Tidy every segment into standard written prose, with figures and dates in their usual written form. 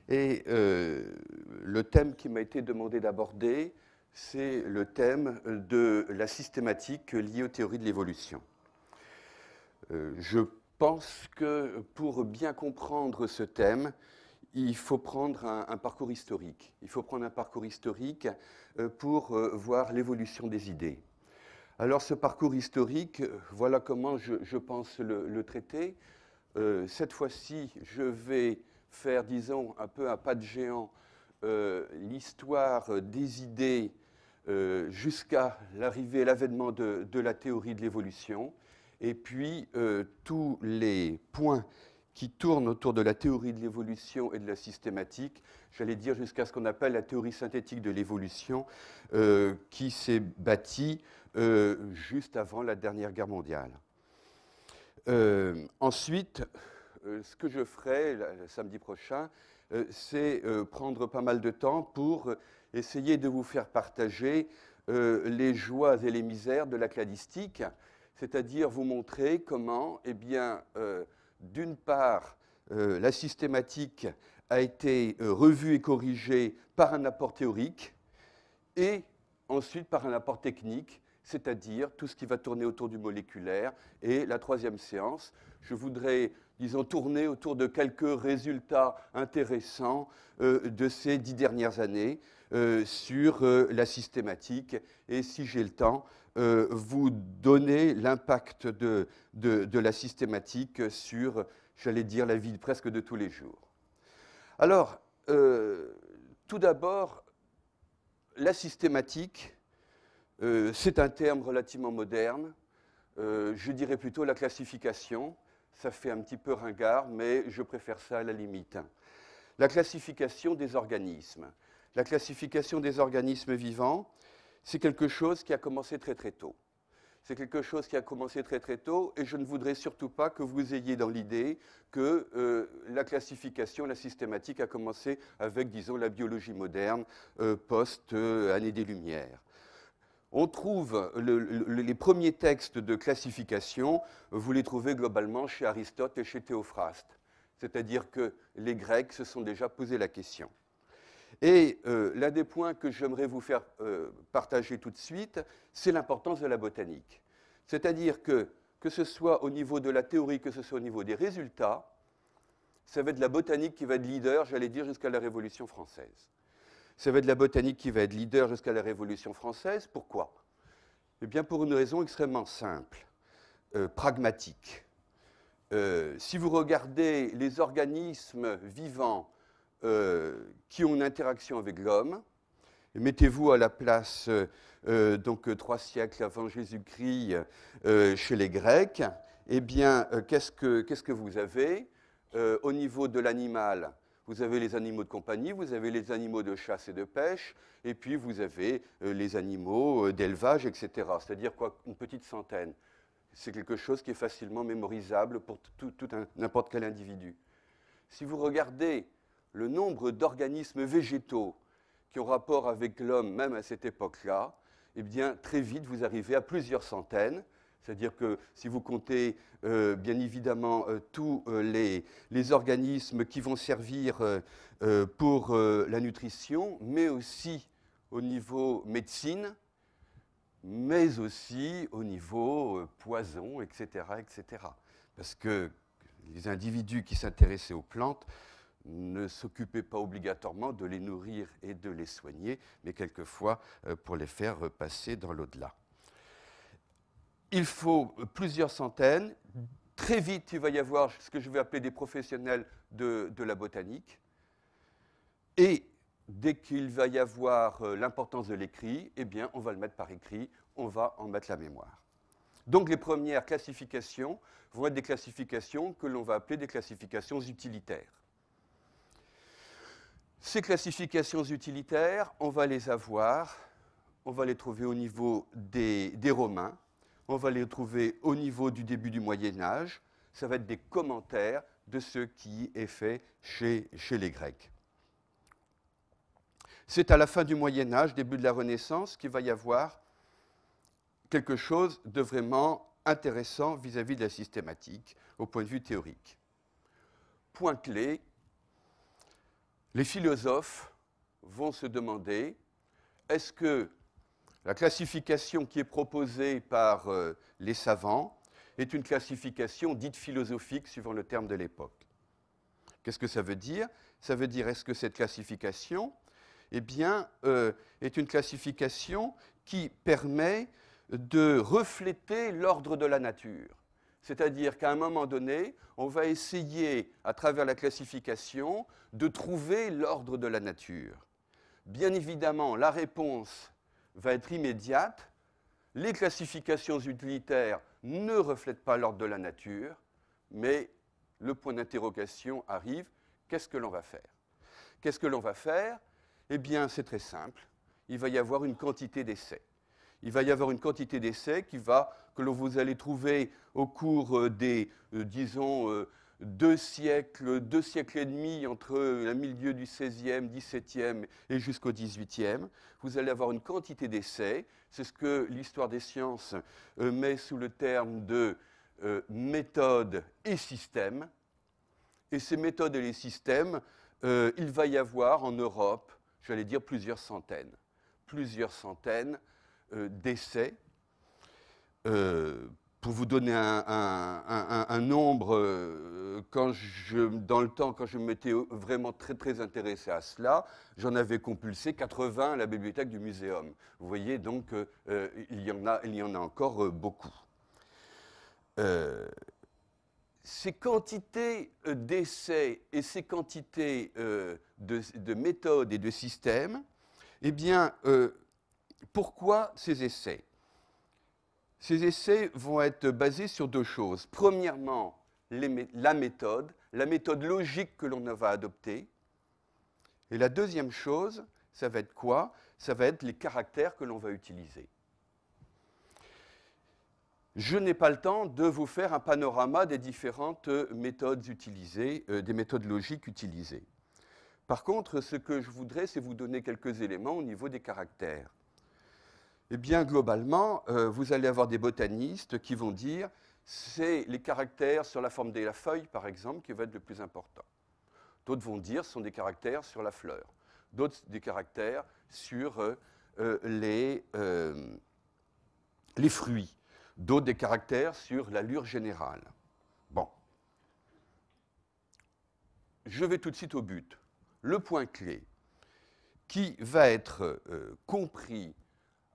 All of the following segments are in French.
Et le thème qui m'a été demandé d'aborder, c'est le thème de la systématique liée aux théories de l'évolution. Je pense que pour bien comprendre ce thème, il faut prendre un parcours historique. Il faut prendre un parcours historique pour voir l'évolution des idées. Alors ce parcours historique, voilà comment je pense le traiter. Cette fois-ci, je vais faire, disons, un peu un pas de géant, l'histoire des idées jusqu'à l'arrivée, l'avènement de la théorie de l'évolution, et puis tous les points qui tournent autour de la théorie de l'évolution et de la systématique, j'allais dire jusqu'à ce qu'on appelle la théorie synthétique de l'évolution, qui s'est bâtie juste avant la dernière guerre mondiale. Ensuite, ce que je ferai le samedi prochain, c'est prendre pas mal de temps pour essayer de vous faire partager les joies et les misères de la cladistique, c'est-à-dire vous montrer comment, eh bien, d'une part, la systématique a été revue et corrigée par un apport théorique et ensuite par un apport technique, c'est-à-dire tout ce qui va tourner autour du moléculaire. Et la troisième séance, je voudrais, disons, tourner autour de quelques résultats intéressants de ces 10 dernières années sur la systématique. Et si j'ai le temps, vous donner l'impact de la systématique sur, j'allais dire, la vie presque de tous les jours. Alors, tout d'abord, la systématique, c'est un terme relativement moderne. Je dirais plutôt la classification. Ça fait un petit peu ringard, mais je préfère ça à la limite. La classification des organismes. La classification des organismes vivants, c'est quelque chose qui a commencé très très tôt. C'est quelque chose qui a commencé très très tôt, et je ne voudrais surtout pas que vous ayez dans l'idée que la classification, la systématique a commencé avec, disons, la biologie moderne, post-année des Lumières. On trouve les premiers textes de classification, vous les trouvez globalement chez Aristote et chez Théophraste. C'est-à-dire que les Grecs se sont déjà posé la question. Et l'un des points que j'aimerais vous faire partager tout de suite, c'est l'importance de la botanique. C'est-à-dire que ce soit au niveau de la théorie, que ce soit au niveau des résultats, ça va être la botanique qui va être leader, j'allais dire, jusqu'à la Révolution française. Ça va être la botanique qui va être leader jusqu'à la Révolution française. Pourquoi? Eh bien, pour une raison extrêmement simple, pragmatique. Si vous regardez les organismes vivants qui ont une interaction avec l'homme, mettez-vous à la place, donc 3 siècles avant Jésus-Christ, chez les Grecs, eh bien, qu'est-ce que vous avez au niveau de l'animal? Vous avez les animaux de compagnie, vous avez les animaux de chasse et de pêche, et puis vous avez les animaux d'élevage, etc. C'est-à-dire quoi, une petite centaine. C'est quelque chose qui est facilement mémorisable pour n'importe quel individu. Si vous regardez le nombre d'organismes végétaux qui ont rapport avec l'homme, même à cette époque-là, eh bien, très vite, vous arrivez à plusieurs centaines. C'est-à-dire que si vous comptez bien évidemment tous les organismes qui vont servir pour la nutrition, mais aussi au niveau médecine, mais aussi au niveau poison, etc., etc. Parce que les individus qui s'intéressaient aux plantes ne s'occupaient pas obligatoirement de les nourrir et de les soigner, mais quelquefois pour les faire passer dans l'au-delà. Il faut plusieurs centaines. Très vite, il va y avoir ce que je vais appeler des professionnels de la botanique. Et dès qu'il va y avoir l'importance de l'écrit, eh bien, on va le mettre par écrit, on va en mettre la mémoire. Donc, les premières classifications vont être des classifications que l'on va appeler des classifications utilitaires. Ces classifications utilitaires, on va les avoir, on va les trouver au niveau des Romains, on va les trouver au niveau du début du Moyen-Âge. Ça va être des commentaires de ce qui est fait chez les Grecs. C'est à la fin du Moyen-Âge, début de la Renaissance, qu'il va y avoir quelque chose de vraiment intéressant vis-à-vis de la systématique, au point de vue théorique. Point clé, les philosophes vont se demander, est-ce que la classification qui est proposée par les savants est une classification dite philosophique, suivant le terme de l'époque? Qu'est-ce que ça veut dire? Ça veut dire, est-ce que cette classification est une classification qui permet de refléter l'ordre de la nature? C'est-à-dire qu'à un moment donné, on va essayer, à travers la classification, de trouver l'ordre de la nature. Bien évidemment, la réponse va être immédiate. Les classifications utilitaires ne reflètent pas l'ordre de la nature, mais le point d'interrogation arrive, qu'est-ce que l'on va faire? Qu'est-ce que l'on va faire? Eh bien, c'est très simple. Il va y avoir une quantité d'essais. Il va y avoir une quantité d'essais que vous allez trouver au cours des, disons, 2 siècles et demi, entre le milieu du XVIe, XVIIe et jusqu'au XVIIIe. Vous allez avoir une quantité d'essais. C'est ce que l'histoire des sciences met sous le terme de méthodes et systèmes. Et ces méthodes et les systèmes, il va y avoir en Europe, j'allais dire plusieurs centaines d'essais. Pour vous donner un nombre, dans le temps, quand je m'étais vraiment très, très intéressé à cela, j'en avais compulsé 80 à la bibliothèque du Muséum. Vous voyez, donc, il y en a encore beaucoup. Ces quantités d'essais et ces quantités de méthodes et de systèmes, eh bien, pourquoi ces essais? Ces essais vont être basés sur 2 choses. Premièrement, la méthode logique que l'on va adopter. Et la deuxième chose, ça va être quoi? Ça va être les caractères que l'on va utiliser. Je n'ai pas le temps de vous faire un panorama des différentes méthodes utilisées, des méthodes logiques utilisées. Par contre, ce que je voudrais, c'est vous donner quelques éléments au niveau des caractères. Eh bien, globalement, vous allez avoir des botanistes qui vont dire c'est les caractères sur la forme de la feuille, par exemple, qui va être le plus important. D'autres vont dire ce sont des caractères sur la fleur. D'autres, des caractères sur les fruits. D'autres, des caractères sur l'allure générale. Bon. Je vais tout de suite au but. Le point clé qui va être compris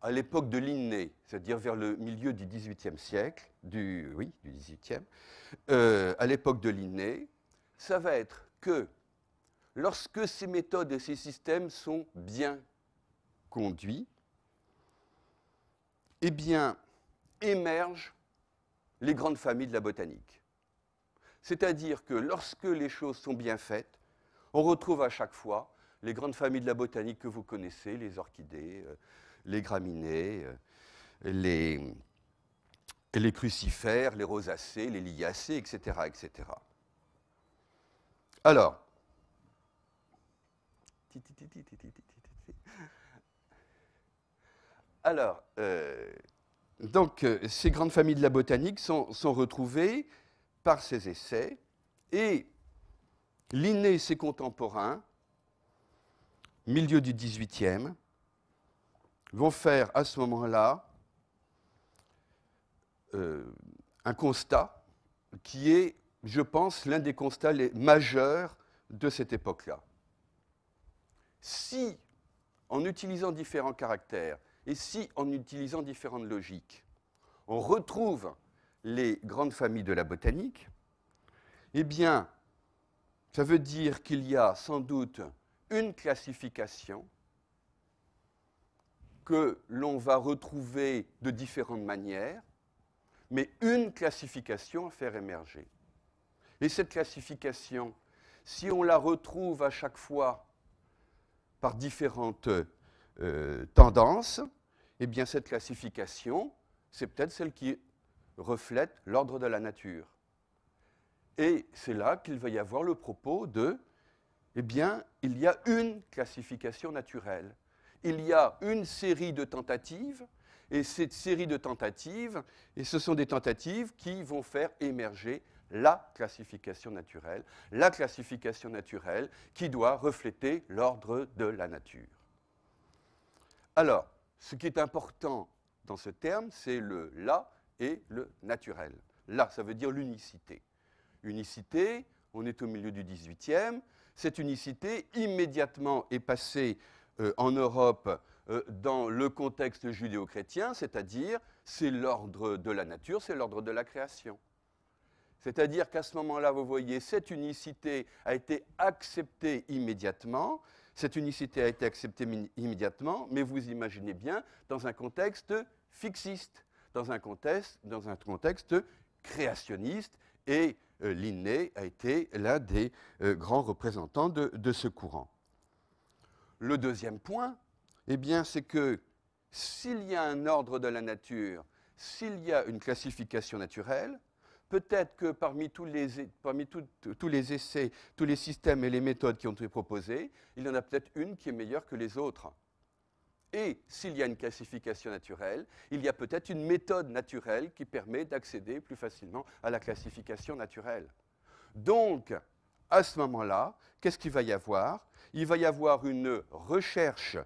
à l'époque de Linné, c'est-à-dire vers le milieu du XVIIIe siècle, du XVIIIe, à l'époque de Linné, ça va être que lorsque ces méthodes et ces systèmes sont bien conduits, eh bien, émergent les grandes familles de la botanique. C'est-à-dire que lorsque les choses sont bien faites, on retrouve à chaque fois les grandes familles de la botanique que vous connaissez, les orchidées, les graminées, les crucifères, les rosacées, les liliacées, etc., etc. Alors, donc, ces grandes familles de la botanique sont retrouvées par ces essais, et Linné et ses contemporains, milieu du XVIIIe, vont faire à ce moment-là un constat qui est, je pense, l'un des constats les majeurs de cette époque-là. Si, en utilisant différents caractères, et si, en utilisant différentes logiques, on retrouve les grandes familles de la botanique, eh bien, ça veut dire qu'il y a sans doute une classification que l'on va retrouver de différentes manières, mais une classification à faire émerger. Et cette classification, si on la retrouve à chaque fois par différentes tendances, eh bien cette classification, c'est peut-être celle qui reflète l'ordre de la nature. Et c'est là qu'il va y avoir le propos de, eh bien, il y a une classification naturelle. Il y a une série de tentatives, et cette série de tentatives, et ce sont des tentatives qui vont faire émerger la classification naturelle qui doit refléter l'ordre de la nature. Alors, ce qui est important dans ce terme, c'est le « la » et le « naturel ». « La », ça veut dire l'unicité. Unicité, on est au milieu du XVIIIe, cette unicité immédiatement est passée en Europe dans le contexte judéo-chrétien, c'est-à-dire c'est l'ordre de la nature, c'est l'ordre de la création. C'est-à-dire qu'à ce moment-là, vous voyez, cette unicité a été acceptée immédiatement. Cette unicité a été acceptée immédiatement, mais vous imaginez bien dans un contexte fixiste, dans un contexte créationniste, et Linné a été l'un des grands représentants de ce courant. Le deuxième point, eh bien, c'est que s'il y a un ordre de la nature, s'il y a une classification naturelle, peut-être que parmi tous les essais, tous les systèmes et les méthodes qui ont été proposés, il y en a peut-être une qui est meilleure que les autres. Et s'il y a une classification naturelle, il y a peut-être une méthode naturelle qui permet d'accéder plus facilement à la classification naturelle. Donc, à ce moment-là, qu'est-ce qu'il va y avoir? Il va y avoir une recherche,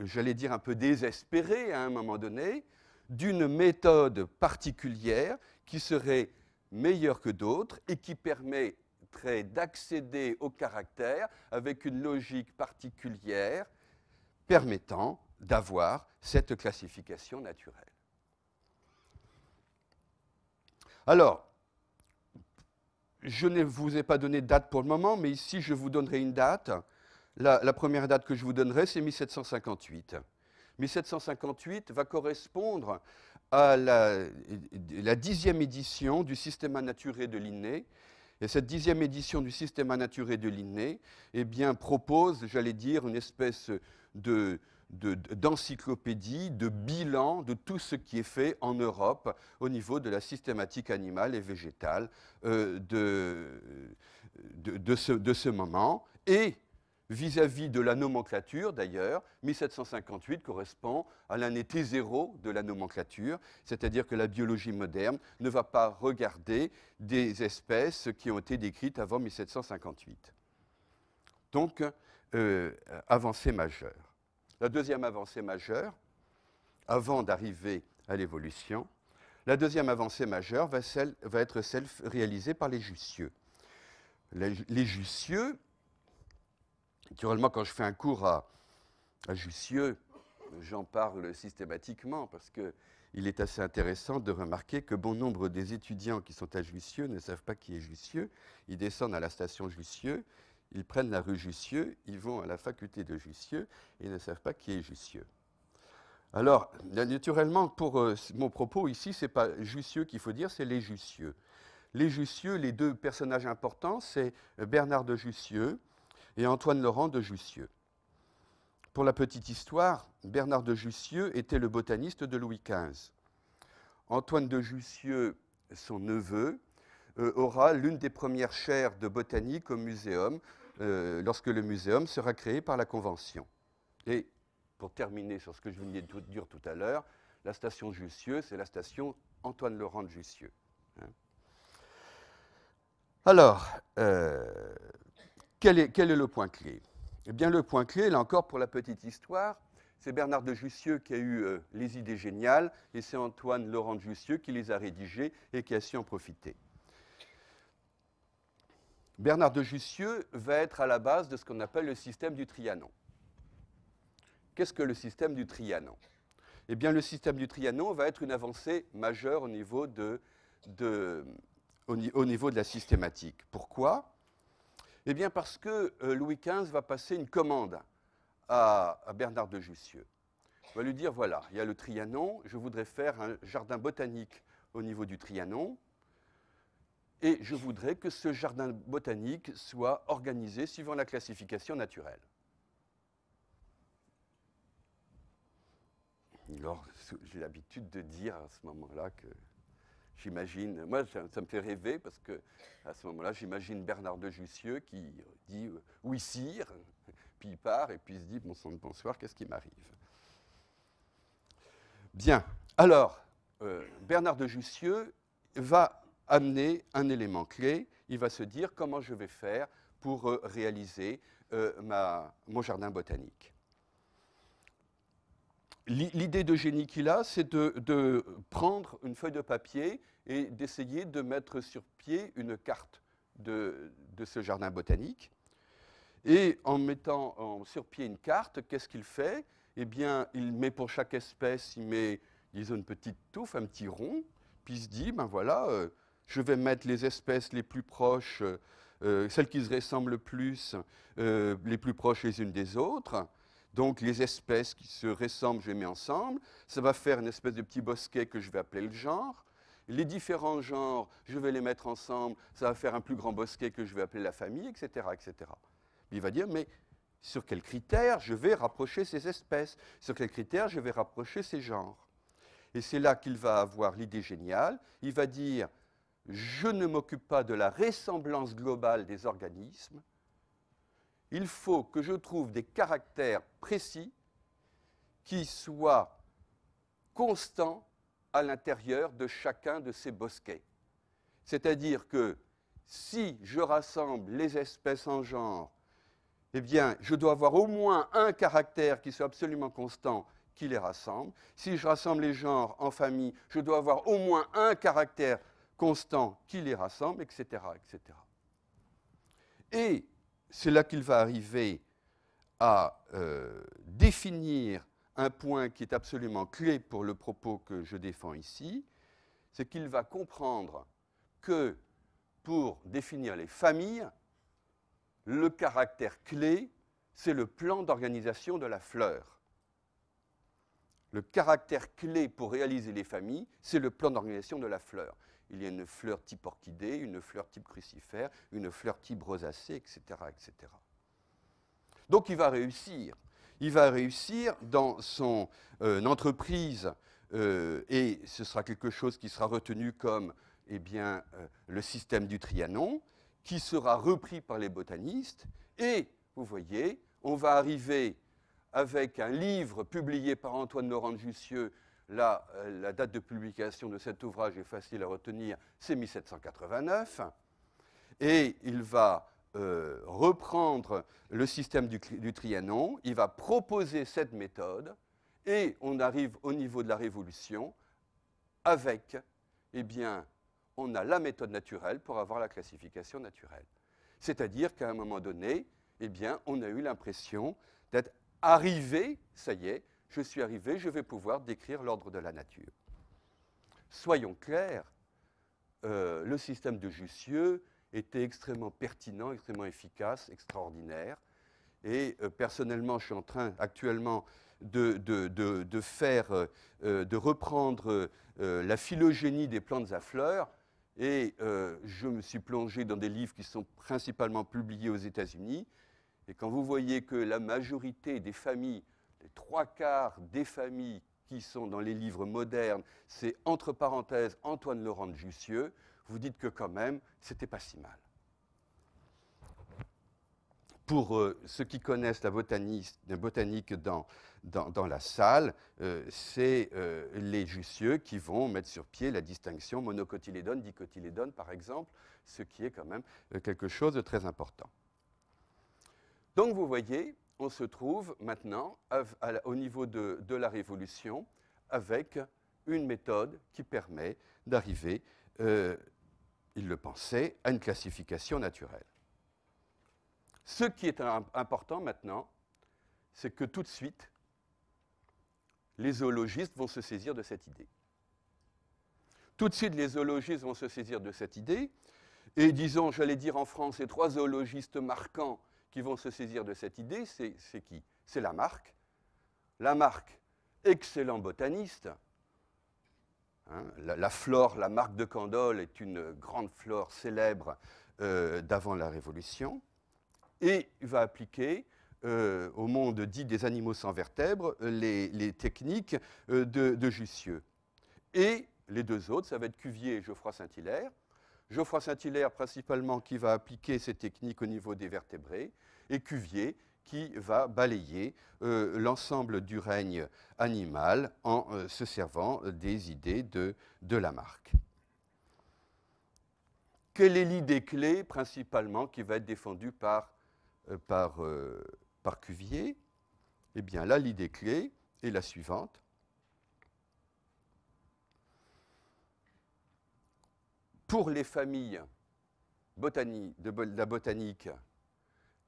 j'allais dire un peu désespérée à un moment donné, d'une méthode particulière qui serait meilleure que d'autres et qui permettrait d'accéder au caractère avec une logique particulière permettant d'avoir cette classification naturelle. Alors, je ne vous ai pas donné de date pour le moment, mais ici je vous donnerai une date. La première date que je vous donnerai, c'est 1758. 1758 va correspondre à la 10e édition du Systema Naturae de Linné. Et cette 10e édition du Systema Naturae de Linné, eh bien, propose, j'allais dire, une espèce d'encyclopédie, de bilan de tout ce qui est fait en Europe au niveau de la systématique animale et végétale de ce moment. Et vis-à-vis de la nomenclature, d'ailleurs, 1758 correspond à l'année T0 de la nomenclature, c'est-à-dire que la biologie moderne ne va pas regarder des espèces qui ont été décrites avant 1758. Donc, avancée majeure. La deuxième avancée majeure, avant d'arriver à l'évolution, la deuxième avancée majeure va être celle réalisée par les Jussieu. Les Jussieu, naturellement, quand je fais un cours à Jussieu, j'en parle systématiquement parce qu'il est assez intéressant de remarquer que bon nombre des étudiants qui sont à Jussieu ne savent pas qui est Jussieu. Ils descendent à la station Jussieu, ils prennent la rue Jussieu, ils vont à la faculté de Jussieu et ils ne savent pas qui est Jussieu. Alors, naturellement, pour mon propos ici, ce n'est pas Jussieu qu'il faut dire, c'est les Jussieu. Les Jussieu, les deux personnages importants, c'est Bernard de Jussieu et Antoine Laurent de Jussieu. Pour la petite histoire, Bernard de Jussieu était le botaniste de Louis XV. Antoine de Jussieu, son neveu, aura l'une des premières chaires de botanique au muséum, lorsque le muséum sera créé par la Convention. Et pour terminer sur ce que je venais de dire tout à l'heure, la station Jussieu, c'est la station Antoine Laurent de Jussieu. Alors, quel est le point clé? Eh bien, le point clé, là encore, pour la petite histoire, c'est Bernard de Jussieu qui a eu les idées géniales, et c'est Antoine Laurent de Jussieu qui les a rédigées et qui a su en profiter. Bernard de Jussieu va être à la base de ce qu'on appelle le système du Trianon. Qu'est-ce que le système du Trianon? Eh bien, le système du Trianon va être une avancée majeure au niveau de la systématique. Pourquoi? Eh bien, parce que Louis XV va passer une commande à Bernard de Jussieu. Il va lui dire, voilà, il y a le Trianon, je voudrais faire un jardin botanique au niveau du Trianon, et je voudrais que ce jardin botanique soit organisé suivant la classification naturelle. Alors, j'ai l'habitude de dire à ce moment-là que j'imagine, moi ça me fait rêver parce que à ce moment-là, j'imagine Bernard de Jussieu qui dit oui sire, puis il part et puis il se dit bon sang de bonsoir, qu'est-ce qui m'arrive? Bien, alors Bernard de Jussieu va amener un élément clé. Il va se dire comment je vais faire pour réaliser mon jardin botanique. L'idée de génie qu'il a, c'est de prendre une feuille de papier et d'essayer de mettre sur pied une carte de ce jardin botanique. Et en mettant sur pied une carte, qu'est-ce qu'il fait? Eh bien, il met pour chaque espèce, il met, disons, une petite touffe, un petit rond, puis il se dit, ben voilà, je vais mettre les espèces les plus proches, celles qui se ressemblent le plus, les plus proches les unes des autres. Donc, les espèces qui se ressemblent, je les mets ensemble. Ça va faire une espèce de petit bosquet que je vais appeler le genre. Les différents genres, je vais les mettre ensemble. Ça va faire un plus grand bosquet que je vais appeler la famille, etc., etc. Il va dire, mais sur quels critères je vais rapprocher ces espèces? Sur quels critères je vais rapprocher ces genres? Et c'est là qu'il va avoir l'idée géniale. Il va dire, je ne m'occupe pas de la ressemblance globale des organismes. Il faut que je trouve des caractères précis qui soient constants à l'intérieur de chacun de ces bosquets. C'est-à-dire que si je rassemble les espèces en genre, eh bien, je dois avoir au moins un caractère qui soit absolument constant qui les rassemble. Si je rassemble les genres en famille, je dois avoir au moins un caractère constant qui les rassemble, etc., etc. Et c'est là qu'il va arriver à définir un point qui est absolument clé pour le propos que je défends ici, c'est qu'il va comprendre que pour définir les familles, le caractère clé, c'est le plan d'organisation de la fleur. Le caractère clé pour réaliser les familles, c'est le plan d'organisation de la fleur. Il y a une fleur type orchidée, une fleur type crucifère, une fleur type rosacée, etc., etc. Donc il va réussir. Il va réussir dans son entreprise, et ce sera quelque chose qui sera retenu comme eh bien, le système du Trianon, qui sera repris par les botanistes. Et, vous voyez, on va arriver avec un livre publié par Antoine Laurent de Jussieu. Là, la date de publication de cet ouvrage est facile à retenir, c'est 1789. Et il va reprendre le système du Trianon, il va proposer cette méthode, et on arrive au niveau de la Révolution avec, eh bien, on a la méthode naturelle pour avoir la classification naturelle. C'est-à-dire qu'à un moment donné, eh bien, on a eu l'impression d'être arrivé, ça y est, je suis arrivé, je vais pouvoir décrire l'ordre de la nature. Soyons clairs, le système de Jussieu était extrêmement pertinent, extrêmement efficace, extraordinaire. Et personnellement, je suis en train actuellement de reprendre la phylogénie des plantes à fleurs. Et je me suis plongé dans des livres qui sont principalement publiés aux États-Unis. Et quand vous voyez que la majorité des familles, les 3/4 des familles qui sont dans les livres modernes, c'est entre parenthèses Antoine Laurent de Jussieu, vous dites que quand même, c'était pas si mal. Pour ceux qui connaissent la botanique dans la salle, c'est les Jussieu qui vont mettre sur pied la distinction monocotylédone, dicotylédone, par exemple, ce qui est quand même quelque chose de très important. Donc vous voyez, on se trouve maintenant au niveau de la Révolution avec une méthode qui permet d'arriver, il le pensait, à une classification naturelle. Ce qui est important maintenant, c'est que tout de suite, les zoologistes vont se saisir de cette idée. Tout de suite, les zoologistes vont se saisir de cette idée, et disons, j'allais dire en France, les 3 zoologistes marquants qui vont se saisir de cette idée, c'est qui? C'est Lamarck. Lamarck, excellent botaniste. Hein, la flore, la marque de Candolle est une grande flore célèbre d'avant la Révolution. Et il va appliquer au monde dit des animaux sans vertèbres les techniques de Jussieu. Et les 2 autres, ça va être Cuvier et Geoffroy Saint-Hilaire. Geoffroy Saint-Hilaire, principalement, qui va appliquer ces techniques au niveau des vertébrés, et Cuvier, qui va balayer l'ensemble du règne animal en se servant des idées de Lamarck. quelle est l'idée clé, principalement, qui va être défendue par Cuvier? Eh bien, là, l'idée clé est la suivante. Pour les familles de la botanique,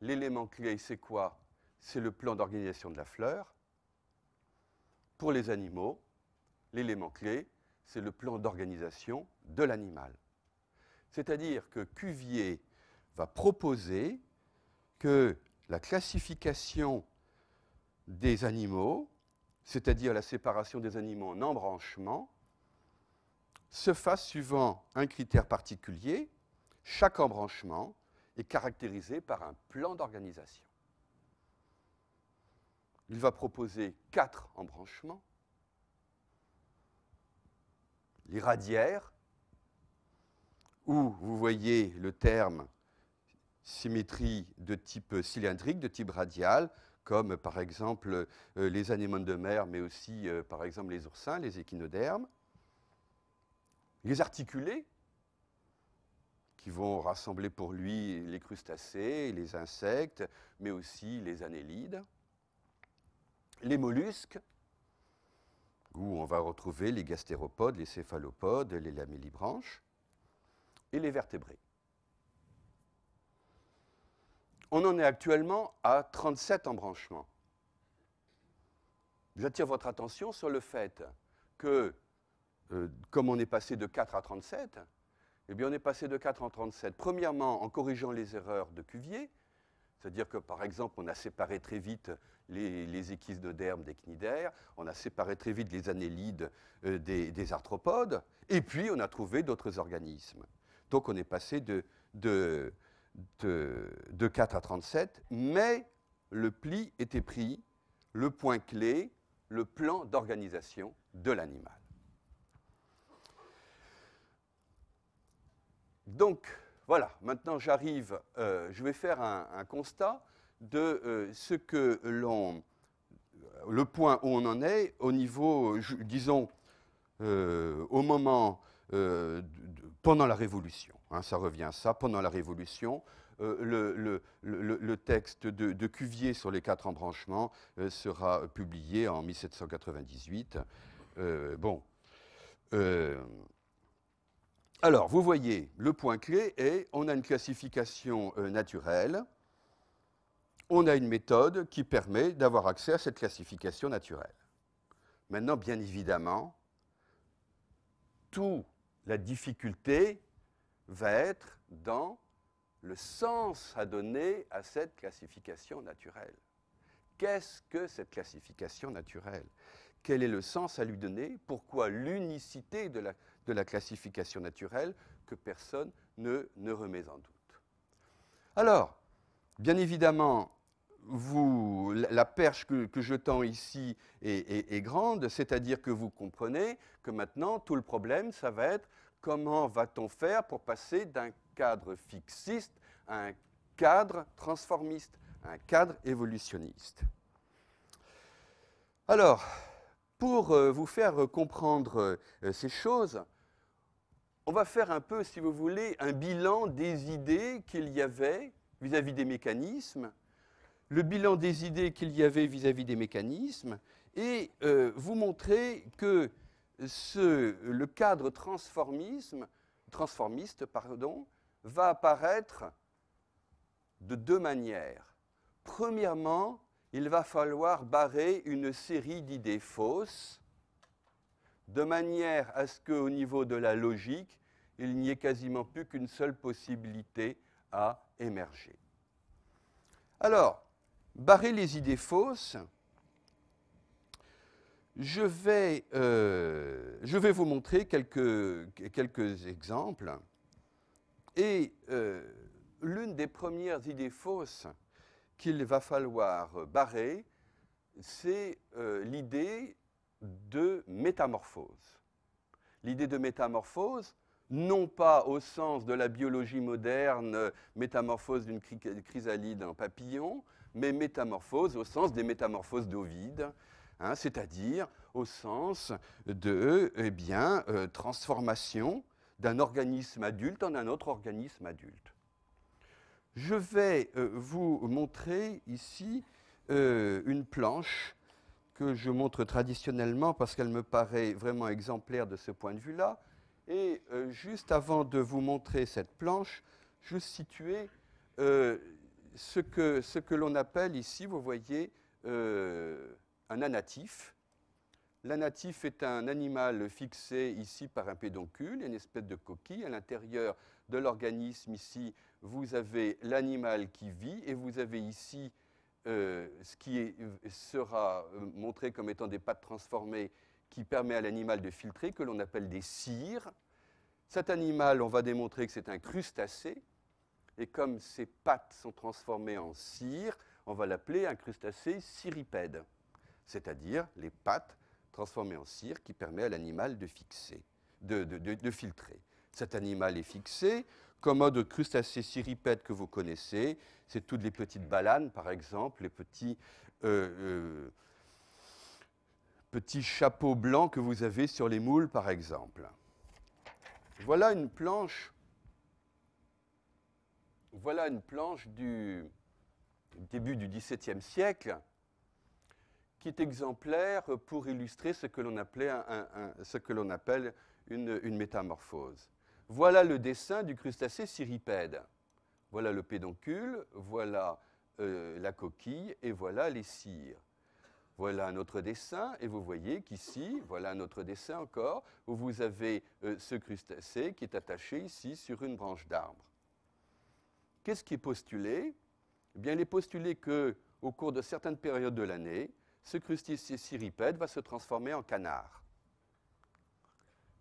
l'élément clé, c'est quoi? C'est le plan d'organisation de la fleur. Pour les animaux, l'élément clé, c'est le plan d'organisation de l'animal. C'est-à-dire que Cuvier va proposer que la classification des animaux, c'est-à-dire la séparation des animaux en embranchements, se fasse suivant un critère particulier. Chaque embranchement est caractérisé par un plan d'organisation. Il va proposer 4 embranchements. Les radiaires, où vous voyez le terme symétrie de type cylindrique, de type radial, comme par exemple les anémones de mer, mais aussi par exemple les oursins, les échinodermes. Les articulés, qui vont rassembler pour lui les crustacés, les insectes, mais aussi les annélides. Les mollusques, où on va retrouver les gastéropodes, les céphalopodes, les lamellibranches, et les vertébrés. On en est actuellement à 37 embranchements. J'attire votre attention sur le fait que, comme on est passé de 4 à 37, eh bien on est passé de 4 en 37. Premièrement, en corrigeant les erreurs de Cuvier, c'est-à-dire que, par exemple, on a séparé très vite les échinodermes des cnidaires, on a séparé très vite les annélides des arthropodes, et puis on a trouvé d'autres organismes. Donc on est passé de 4 à 37, mais le pli était pris, le point clé, le plan d'organisation de l'animal. Donc, voilà, maintenant j'arrive, je vais faire un constat de ce que le point où on en est au niveau, disons, au moment, pendant la Révolution. Hein, ça revient à ça, pendant la Révolution. Le texte de Cuvier sur les 4 embranchements sera publié en 1798. Alors, vous voyez, le point clé est, on a une classification naturelle, on a une méthode qui permet d'avoir accès à cette classification naturelle. Maintenant, bien évidemment, toute la difficulté va être dans le sens à donner à cette classification naturelle. Qu'est-ce que cette classification naturelle? Quel est le sens à lui donner? Pourquoi l'unicité de la classification naturelle que personne ne remet en doute? Alors, bien évidemment, la perche que je tends ici est grande, c'est-à-dire que vous comprenez que maintenant, tout le problème, ça va être comment va-t-on faire pour passer d'un cadre fixiste à un cadre transformiste, un cadre évolutionniste. Alors, pour vous faire comprendre ces choses, on va faire un peu, si vous voulez, un bilan des idées qu'il y avait vis-à-vis des mécanismes, le bilan des idées qu'il y avait vis-à-vis des mécanismes, et vous montrer que le cadre transformiste va apparaître de 2 manières. Premièrement, il va falloir barrer une série d'idées fausses, de manière à ce qu'au niveau de la logique, il n'y ait quasiment plus qu'une seule possibilité à émerger. Alors, barrer les idées fausses, je vais vous montrer quelques exemples. Et l'une des premières idées fausses qu'il va falloir barrer, c'est l'idée de métamorphose. L'idée de métamorphose, non pas au sens de la biologie moderne, métamorphose d'une chrysalide en papillon, mais métamorphose au sens des métamorphoses d'Ovide, hein, c'est-à-dire au sens de transformation d'un organisme adulte en un autre organisme adulte. Je vais vous montrer ici une planche que je montre traditionnellement parce qu'elle me paraît vraiment exemplaire de ce point de vue-là. Et juste avant de vous montrer cette planche, je situais ce que l'on appelle ici, vous voyez, un anatif. L'anatif est un animal fixé ici par un pédoncule, une espèce de coquille. À l'intérieur de l'organisme, ici, vous avez l'animal qui vit et vous avez ici ce qui sera montré comme étant des pattes transformées qui permet à l'animal de filtrer, que l'on appelle des cires. Cet animal, on va démontrer que c'est un crustacé. Et comme ses pattes sont transformées en cire, on va l'appeler un crustacé cirripède, c'est-à-dire les pattes transformées en cire qui permet à l'animal de filtrer. Cet animal est fixé. Commode crustacés cirripèdes que vous connaissez, c'est toutes les petites balanes, par exemple, les petits chapeaux blancs que vous avez sur les moules, par exemple. Voilà une planche du début du XVIIe siècle qui est exemplaire pour illustrer ce que l'on appelle une métamorphose. Voilà le dessin du crustacé cirripède. Voilà le pédoncule, voilà la coquille et voilà les cires. Voilà un autre dessin, et vous voyez qu'ici, voilà un autre dessin encore, où vous avez ce crustacé qui est attaché ici sur une branche d'arbre. Qu'est-ce qui est postulé? Eh bien, il est postulé qu'au cours de certaines périodes de l'année, ce crustacé cirripède va se transformer en canard.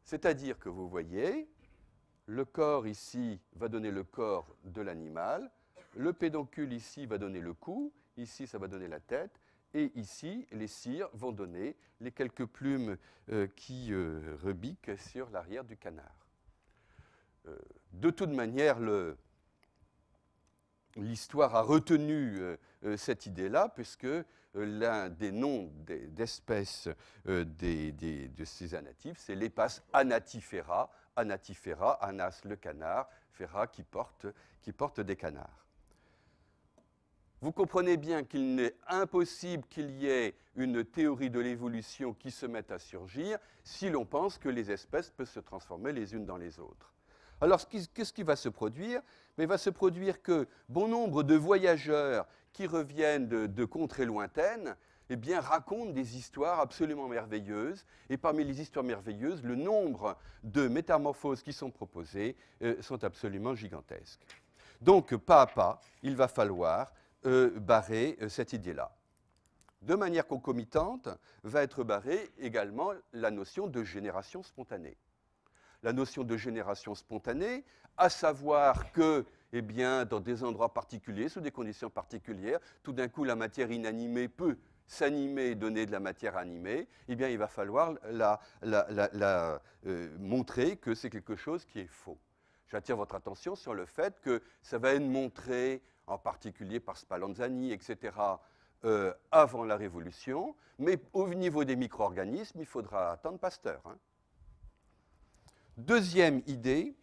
C'est-à-dire que vous voyez, le corps ici va donner le corps de l'animal, le pédoncule ici va donner le cou, ici ça va donner la tête, et ici les cires vont donner les quelques plumes qui rebiquent sur l'arrière du canard. De toute manière, l'histoire a retenu cette idée-là, puisque l'un des noms d'espèces de ces anatifs, c'est l'épace anatifera. Anatifera, anas le canard, fera qui porte des canards. Vous comprenez bien qu'il n'est impossible qu'il y ait une théorie de l'évolution qui se mette à surgir si l'on pense que les espèces peuvent se transformer les unes dans les autres. Alors, qu'est-ce qui va se produire? Il va se produire que bon nombre de voyageurs qui reviennent de contrées lointaines eh bien, racontent des histoires absolument merveilleuses. Et parmi les histoires merveilleuses, le nombre de métamorphoses qui sont proposées sont absolument gigantesques. Donc, pas à pas, il va falloir barrer cette idée-là. De manière concomitante, va être barrée également la notion de génération spontanée. La notion de génération spontanée, à savoir que, eh bien, dans des endroits particuliers, sous des conditions particulières, tout d'un coup, la matière inanimée peut s'animer et donner de la matière animée, eh bien, il va falloir montrer que c'est quelque chose qui est faux. J'attire votre attention sur le fait que ça va être montré, en particulier par Spallanzani, etc., avant la Révolution, mais au niveau des micro-organismes, il faudra attendre Pasteur. Hein. Deuxième idée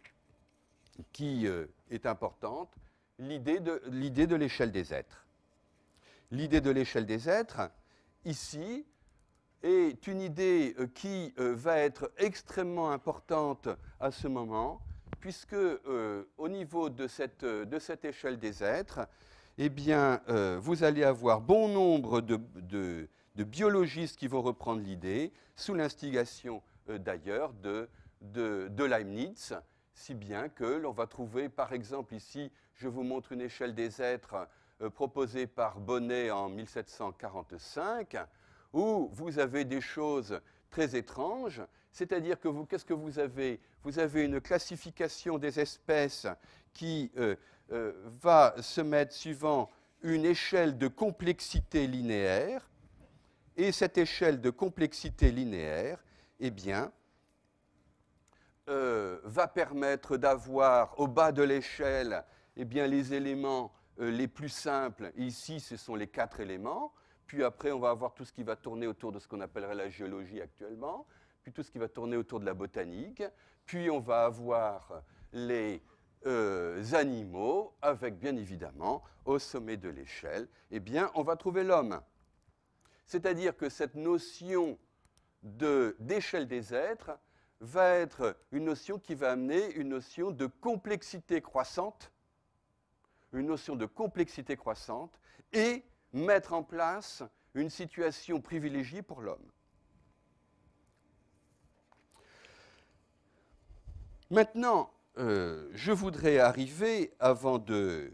qui est importante, l'idée de l'échelle des êtres. L'idée de l'échelle des êtres, ici, est une idée qui va être extrêmement importante à ce moment, puisque au niveau de cette échelle des êtres, eh bien, vous allez avoir bon nombre de biologistes qui vont reprendre l'idée, sous l'instigation d'ailleurs de Leibniz, si bien que l'on va trouver, par exemple ici, je vous montre une échelle des êtres proposée par Bonnet en 1745, où vous avez des choses très étranges, c'est-à-dire que qu'est-ce que vous avez? Vous avez une classification des espèces qui va se mettre suivant une échelle de complexité linéaire, et cette échelle de complexité linéaire, eh bien, va permettre d'avoir au bas de l'échelle eh bien, les éléments les plus simples. Ici, ce sont les 4 éléments. Puis après, on va avoir tout ce qui va tourner autour de ce qu'on appellerait la géologie actuellement. puis tout ce qui va tourner autour de la botanique, puis on va avoir les animaux, avec bien évidemment, au sommet de l'échelle, eh bien, on va trouver l'homme. C'est-à-dire que cette notion d'échelle des êtres va être une notion qui va amener une notion de complexité croissante, et mettre en place une situation privilégiée pour l'homme. Maintenant, je voudrais arriver, avant de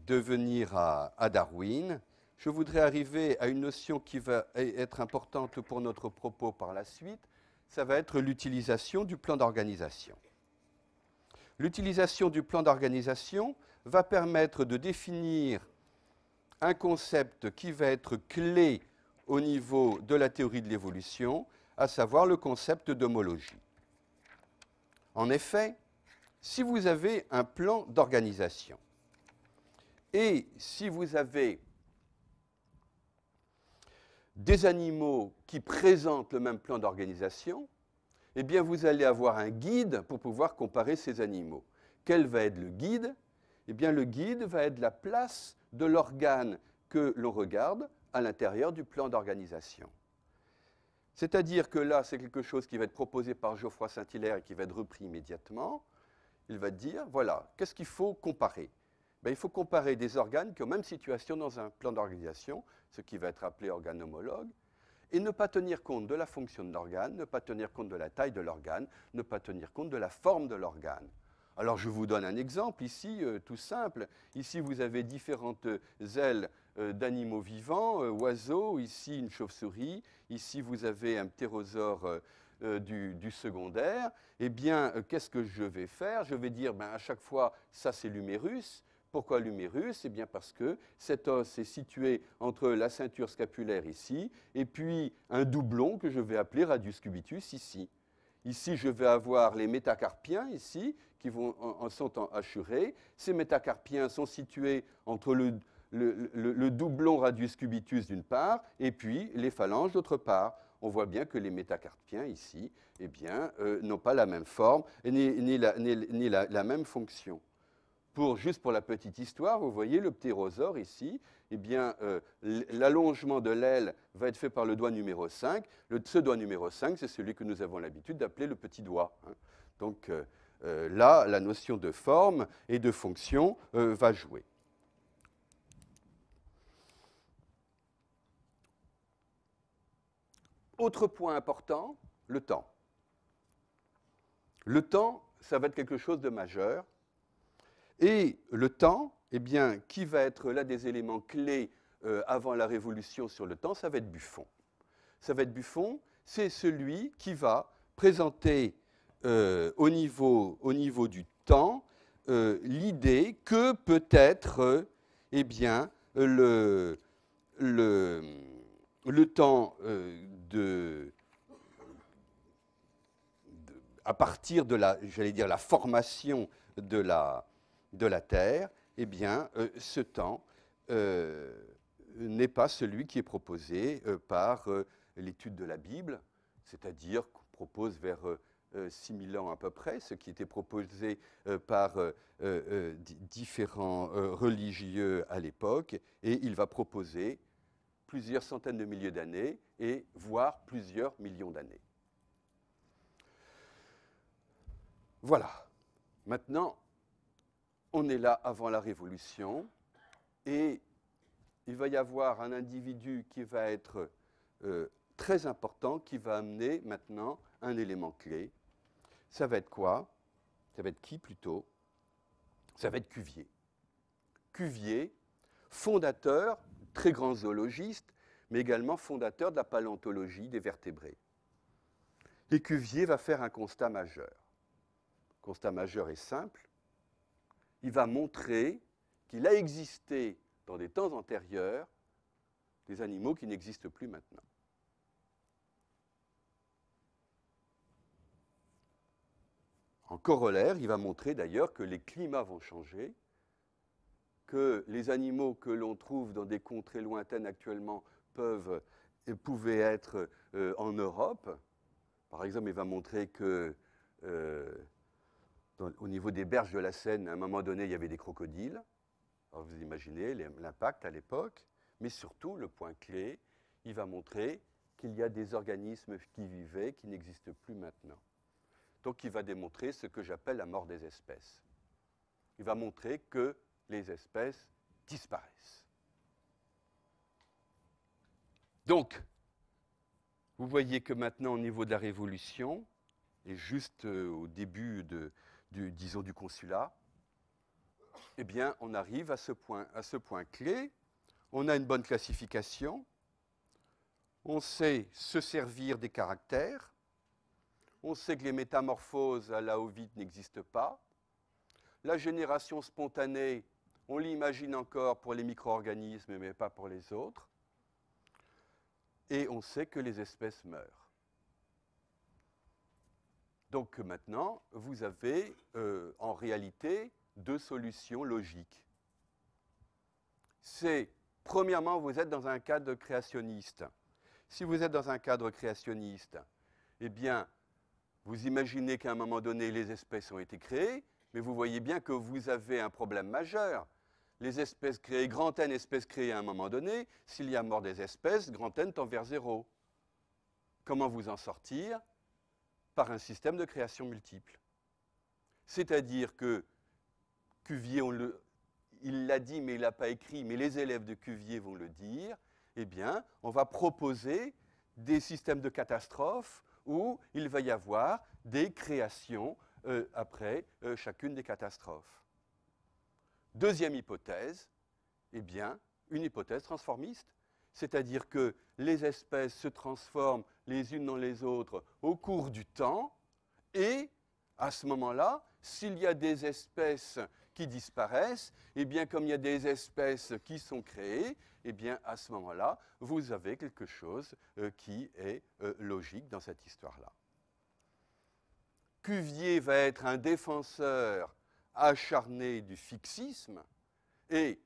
venir à Darwin, je voudrais arriver à une notion qui va être importante pour notre propos par la suite, ça va être l'utilisation du plan d'organisation. L'utilisation du plan d'organisation va permettre de définir un concept qui va être clé au niveau de la théorie de l'évolution, à savoir le concept d'homologie. En effet, si vous avez un plan d'organisation et si vous avez des animaux qui présentent le même plan d'organisation, eh bien vous allez avoir un guide pour pouvoir comparer ces animaux. Quel va être le guide? Eh bien le guide va être la place de l'organe que l'on regarde à l'intérieur du plan d'organisation. C'est-à-dire que là, c'est quelque chose qui va être proposé par Geoffroy Saint-Hilaire et qui va être repris immédiatement. Il va dire, voilà, qu'est-ce qu'il faut comparer? Ben, il faut comparer des organes qui ont même situation dans un plan d'organisation, ce qui va être appelé organe homologue, et ne pas tenir compte de la fonction de l'organe, ne pas tenir compte de la taille de l'organe, ne pas tenir compte de la forme de l'organe. Alors je vous donne un exemple ici, tout simple. Ici, vous avez différentes ailes d'animaux vivants, oiseaux, ici une chauve-souris, ici vous avez un ptérosaure du secondaire. Eh bien, qu'est-ce que je vais faire? Je vais dire, ben, à chaque fois, ça c'est l'humérus. Pourquoi l'humérus? Eh bien parce que cet os est situé entre la ceinture scapulaire ici, et puis un doublon que je vais appeler radius cubitus ici. Ici, je vais avoir les métacarpiens ici, qui sont en hachuré. Ces métacarpiens sont situés entre le doublon radius cubitus d'une part, et puis les phalanges d'autre part. On voit bien que les métacarpiens ici, eh bien, n'ont pas la même forme, ni la même fonction. Juste pour la petite histoire, vous voyez le ptérosaure ici, eh bien, l'allongement de l'aile va être fait par le doigt numéro 5. Ce doigt numéro 5, c'est celui que nous avons l'habitude d'appeler le petit doigt. Hein. Donc là, la notion de forme et de fonction va jouer. Autre point important, le temps. Le temps, ça va être quelque chose de majeur. Et le temps, eh bien, qui va être l'un des éléments clés avant la révolution sur le temps, ça va être Buffon. Ça va être Buffon, c'est celui qui va présenter au niveau du temps l'idée que peut-être eh bien, le temps à partir de la formation de la Terre, eh bien, ce temps n'est pas celui qui est proposé par l'étude de la Bible, c'est-à-dire qu'on propose vers 6000 ans à peu près, ce qui était proposé par différents religieux à l'époque, et il va proposer plusieurs centaines de milliers d'années, et voire plusieurs millions d'années. Voilà. Maintenant, on est là avant la Révolution, et il va y avoir un individu qui va être très important, qui va amener maintenant un élément clé. Ça va être quoi? Ça va être qui plutôt? Ça va être Cuvier. Cuvier, fondateur, très grand zoologiste, mais également fondateur de la paléontologie des vertébrés. Et Cuvier va faire un constat majeur. Le constat majeur est simple. Il va montrer qu'il a existé dans des temps antérieurs des animaux qui n'existent plus maintenant. En corollaire, il va montrer d'ailleurs que les climats vont changer, que les animaux que l'on trouve dans des contrées lointaines actuellement pouvaient être en Europe, Par exemple, il va montrer que au niveau des berges de la Seine, à un moment donné, il y avait des crocodiles. Alors vous imaginez l'impact à l'époque, mais surtout, le point clé, il va montrer qu'il y a des organismes qui vivaient, qui n'existent plus maintenant. Donc il va démontrer ce que j'appelle la mort des espèces. Il va montrer que les espèces disparaissent. Donc, vous voyez que maintenant, au niveau de la Révolution, et juste au début disons, du consulat, eh bien, on arrive à ce point clé. On a une bonne classification. On sait se servir des caractères. On sait que les métamorphoses à la Ovid n'existent pas. La génération spontanée, on l'imagine encore pour les micro-organismes, mais pas pour les autres. Et on sait que les espèces meurent. Donc maintenant, vous avez en réalité deux solutions logiques. C'est, premièrement, vous êtes dans un cadre créationniste. Si vous êtes dans un cadre créationniste, eh bien, vous imaginez qu'à un moment donné, les espèces ont été créées, mais vous voyez bien que vous avez un problème majeur. Les espèces créées, grand N espèces créées à un moment donné, s'il y a mort des espèces, grand N tend vers 0. Comment vous en sortir? Par un système de création multiple. C'est-à-dire que Cuvier, il l'a dit, mais il ne l'a pas écrit, mais les élèves de Cuvier vont le dire, eh bien, on va proposer des systèmes de catastrophes où il va y avoir des créations après chacune des catastrophes. Deuxième hypothèse, eh bien, une hypothèse transformiste, c'est-à-dire que les espèces se transforment les unes dans les autres au cours du temps, et à ce moment-là, s'il y a des espèces qui disparaissent, eh bien, comme il y a des espèces qui sont créées, eh bien, à ce moment-là, vous avez quelque chose qui est logique dans cette histoire-là. Cuvier va être un défenseur acharné du fixisme, et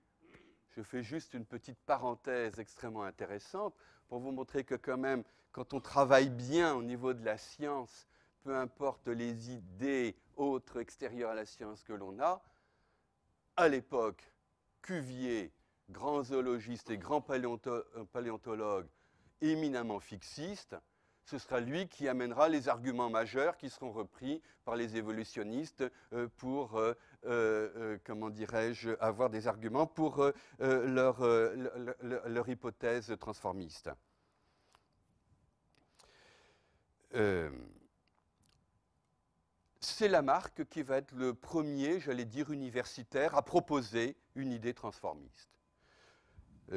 je fais juste une petite parenthèse extrêmement intéressante pour vous montrer que quand même, quand on travaille bien au niveau de la science, peu importe les idées autres extérieures à la science que l'on a, à l'époque, Cuvier, grand zoologiste et grand paléontologue éminemment fixiste, ce sera lui qui amènera les arguments majeurs qui seront repris par les évolutionnistes pour, comment dirais-je, avoir des arguments pour leur hypothèse transformiste. C'est Lamarck qui va être le premier, j'allais dire, universitaire à proposer une idée transformiste.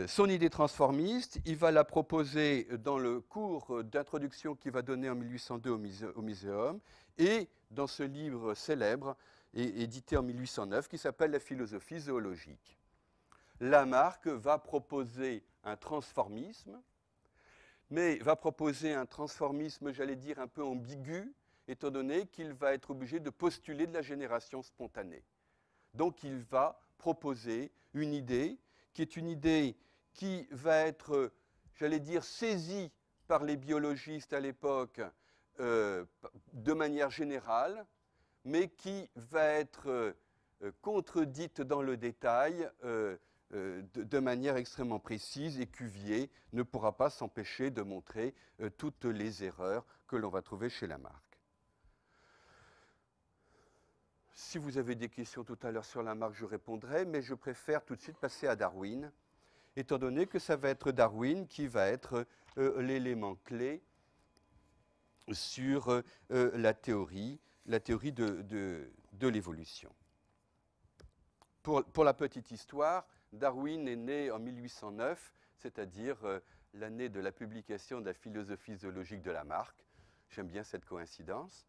Son idée transformiste, il va la proposer dans le cours d'introduction qu'il va donner en 1802 au Muséum et dans ce livre célèbre édité en 1809 qui s'appelle La philosophie zoologique. Lamarck va proposer un transformisme, mais va proposer un transformisme, j'allais dire, un peu ambigu, étant donné qu'il va être obligé de postuler de la génération spontanée. Donc il va proposer une idée qui est une idée qui va être, j'allais dire, saisie par les biologistes à l'époque de manière générale, mais qui va être contredite dans le détail de manière extrêmement précise, et Cuvier ne pourra pas s'empêcher de montrer toutes les erreurs que l'on va trouver chez Lamarck. Si vous avez des questions tout à l'heure sur Lamarck, je répondrai, mais je préfère tout de suite passer à Darwin, étant donné que ça va être Darwin qui va être l'élément clé sur la théorie de l'évolution. Pour la petite histoire, Darwin est né en 1809, c'est-à-dire l'année de la publication de la philosophie zoologique de Lamarck. J'aime bien cette coïncidence.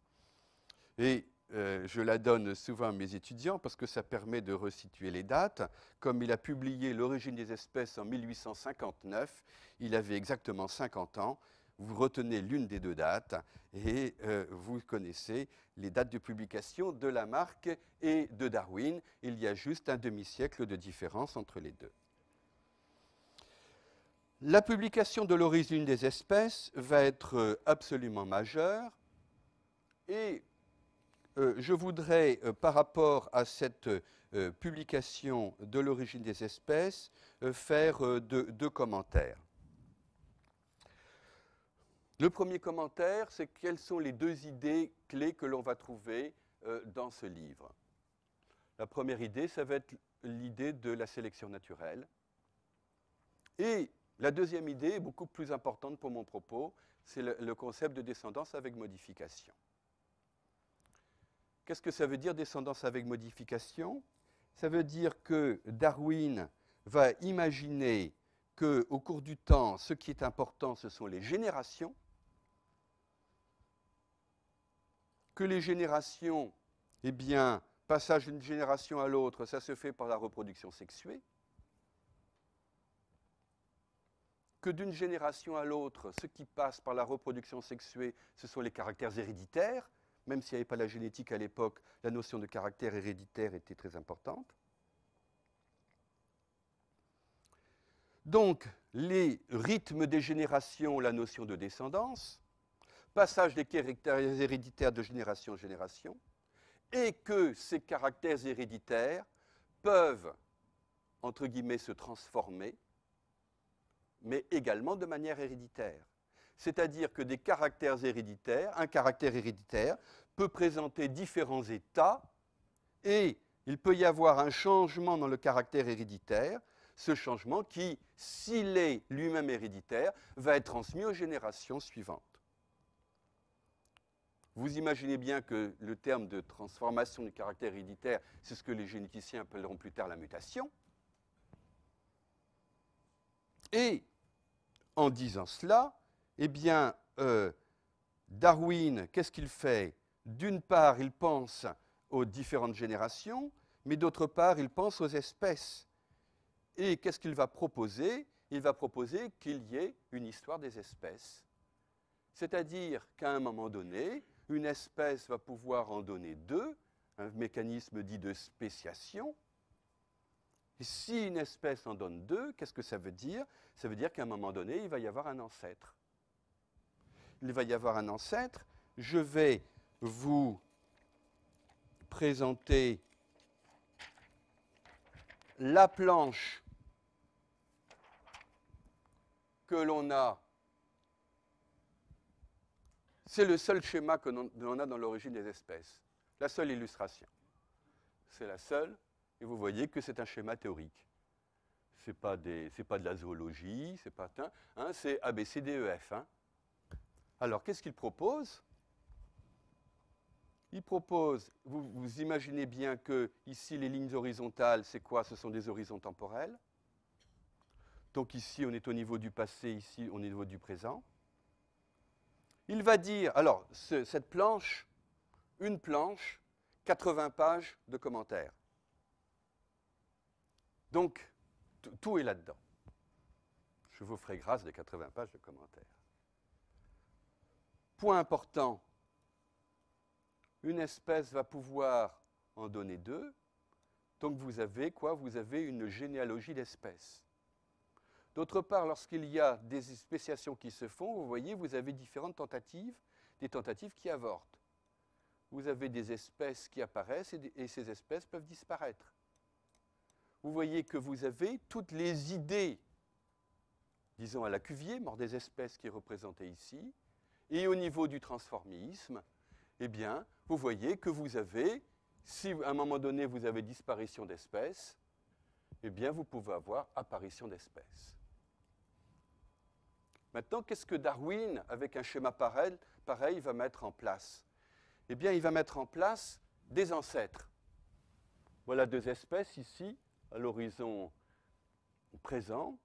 Et je la donne souvent à mes étudiants parce que ça permet de resituer les dates. Comme il a publié L'origine des espèces en 1859, il avait exactement 50 ans. Vous retenez l'une des deux dates et vous connaissez les dates de publication de Lamarck et de Darwin. Il y a juste un demi-siècle de différence entre les deux. La publication de L'origine des espèces va être absolument majeure Et je voudrais, par rapport à cette publication de l'origine des espèces, faire deux commentaires. Le premier commentaire, c'est quelles sont les deux idées clés que l'on va trouver dans ce livre. La première idée, ça va être l'idée de la sélection naturelle. Et la deuxième idée, est beaucoup plus importante pour mon propos, c'est le concept de descendance avec modification. Qu'est-ce que ça veut dire, descendance avec modification? Ça veut dire que Darwin va imaginer qu'au cours du temps, ce qui est important, ce sont les générations, que les générations, eh bien, passage d'une génération à l'autre, ça se fait par la reproduction sexuée, que d'une génération à l'autre, ce qui passe par la reproduction sexuée, ce sont les caractères héréditaires. Même s'il n'y avait pas la génétique à l'époque, la notion de caractère héréditaire était très importante. Donc, les rythmes des générations, la notion de descendance, passage des caractères héréditaires de génération en génération, et que ces caractères héréditaires peuvent, entre guillemets, se transformer, mais également de manière héréditaire. C'est-à-dire que des caractères héréditaires, un caractère héréditaire peut présenter différents états et il peut y avoir un changement dans le caractère héréditaire, ce changement qui, s'il est lui-même héréditaire, va être transmis aux générations suivantes. Vous imaginez bien que le terme de transformation du caractère héréditaire, c'est ce que les généticiens appelleront plus tard la mutation. Et en disant cela, eh bien, Darwin, qu'est-ce qu'il fait? D'une part, il pense aux différentes générations, mais d'autre part, il pense aux espèces. Et qu'est-ce qu'il va proposer? Il va proposer qu'il y ait une histoire des espèces. C'est-à-dire qu'à un moment donné, une espèce va pouvoir en donner deux, un mécanisme dit de spéciation. Et si une espèce en donne deux, qu'est-ce que ça veut dire? Ça veut dire qu'à un moment donné, il va y avoir un ancêtre. Il va y avoir un ancêtre. Je vais vous présenter la planche que l'on a. C'est le seul schéma que l'on a dans l'origine des espèces. La seule illustration. C'est la seule. Et vous voyez que c'est un schéma théorique. Ce n'est pas de la zoologie, c'est pas c'est ABCDEF. Alors, qu'est-ce qu'il propose? Il propose, vous imaginez bien que ici, les lignes horizontales, c'est quoi? Ce sont des horizons temporels. Donc ici, on est au niveau du passé, ici, on est au niveau du présent. Il va dire, alors, cette planche, une planche, 80 pages de commentaires. Donc, tout est là-dedans. Je vous ferai grâce de 80 pages de commentaires. Point important, une espèce va pouvoir en donner deux. Donc vous avez quoi? Vous avez une généalogie d'espèces. D'autre part, lorsqu'il y a des spéciations qui se font, vous voyez, vous avez différentes tentatives, des tentatives qui avortent. Vous avez des espèces qui apparaissent et ces espèces peuvent disparaître. Vous voyez que vous avez toutes les idées, disons à la Cuvier, mort des espèces qui est représentée ici, et au niveau du transformisme, eh bien, vous voyez que vous avez, si à un moment donné vous avez disparition d'espèces, eh bien, vous pouvez avoir apparition d'espèces. Maintenant, qu'est-ce que Darwin, avec un schéma pareil, va mettre en place? Eh bien, il va mettre en place des ancêtres. Voilà deux espèces ici, à l'horizon présent.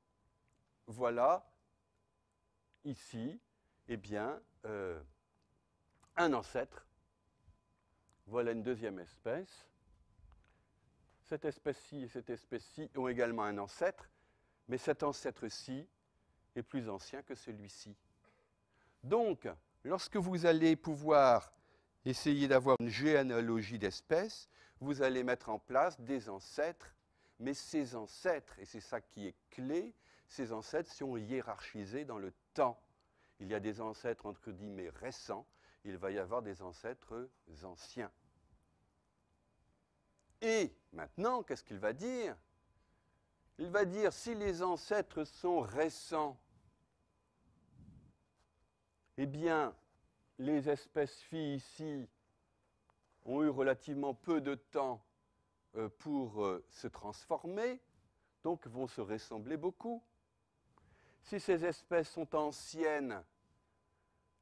Voilà, ici, eh bien, un ancêtre. Voilà une deuxième espèce. Cette espèce-ci et cette espèce-ci ont également un ancêtre, mais cet ancêtre-ci est plus ancien que celui-ci. Donc, lorsque vous allez pouvoir essayer d'avoir une généalogie d'espèces, vous allez mettre en place des ancêtres, mais ces ancêtres, et c'est ça qui est clé, ces ancêtres sont hiérarchisés dans le temps. Il y a des ancêtres entre guillemets récents, il va y avoir des ancêtres anciens. Et maintenant, qu'est-ce qu'il va dire? Il va dire, si les ancêtres sont récents, eh bien, les espèces phi ici ont eu relativement peu de temps pour se transformer, donc vont se ressembler beaucoup. Si ces espèces sont anciennes,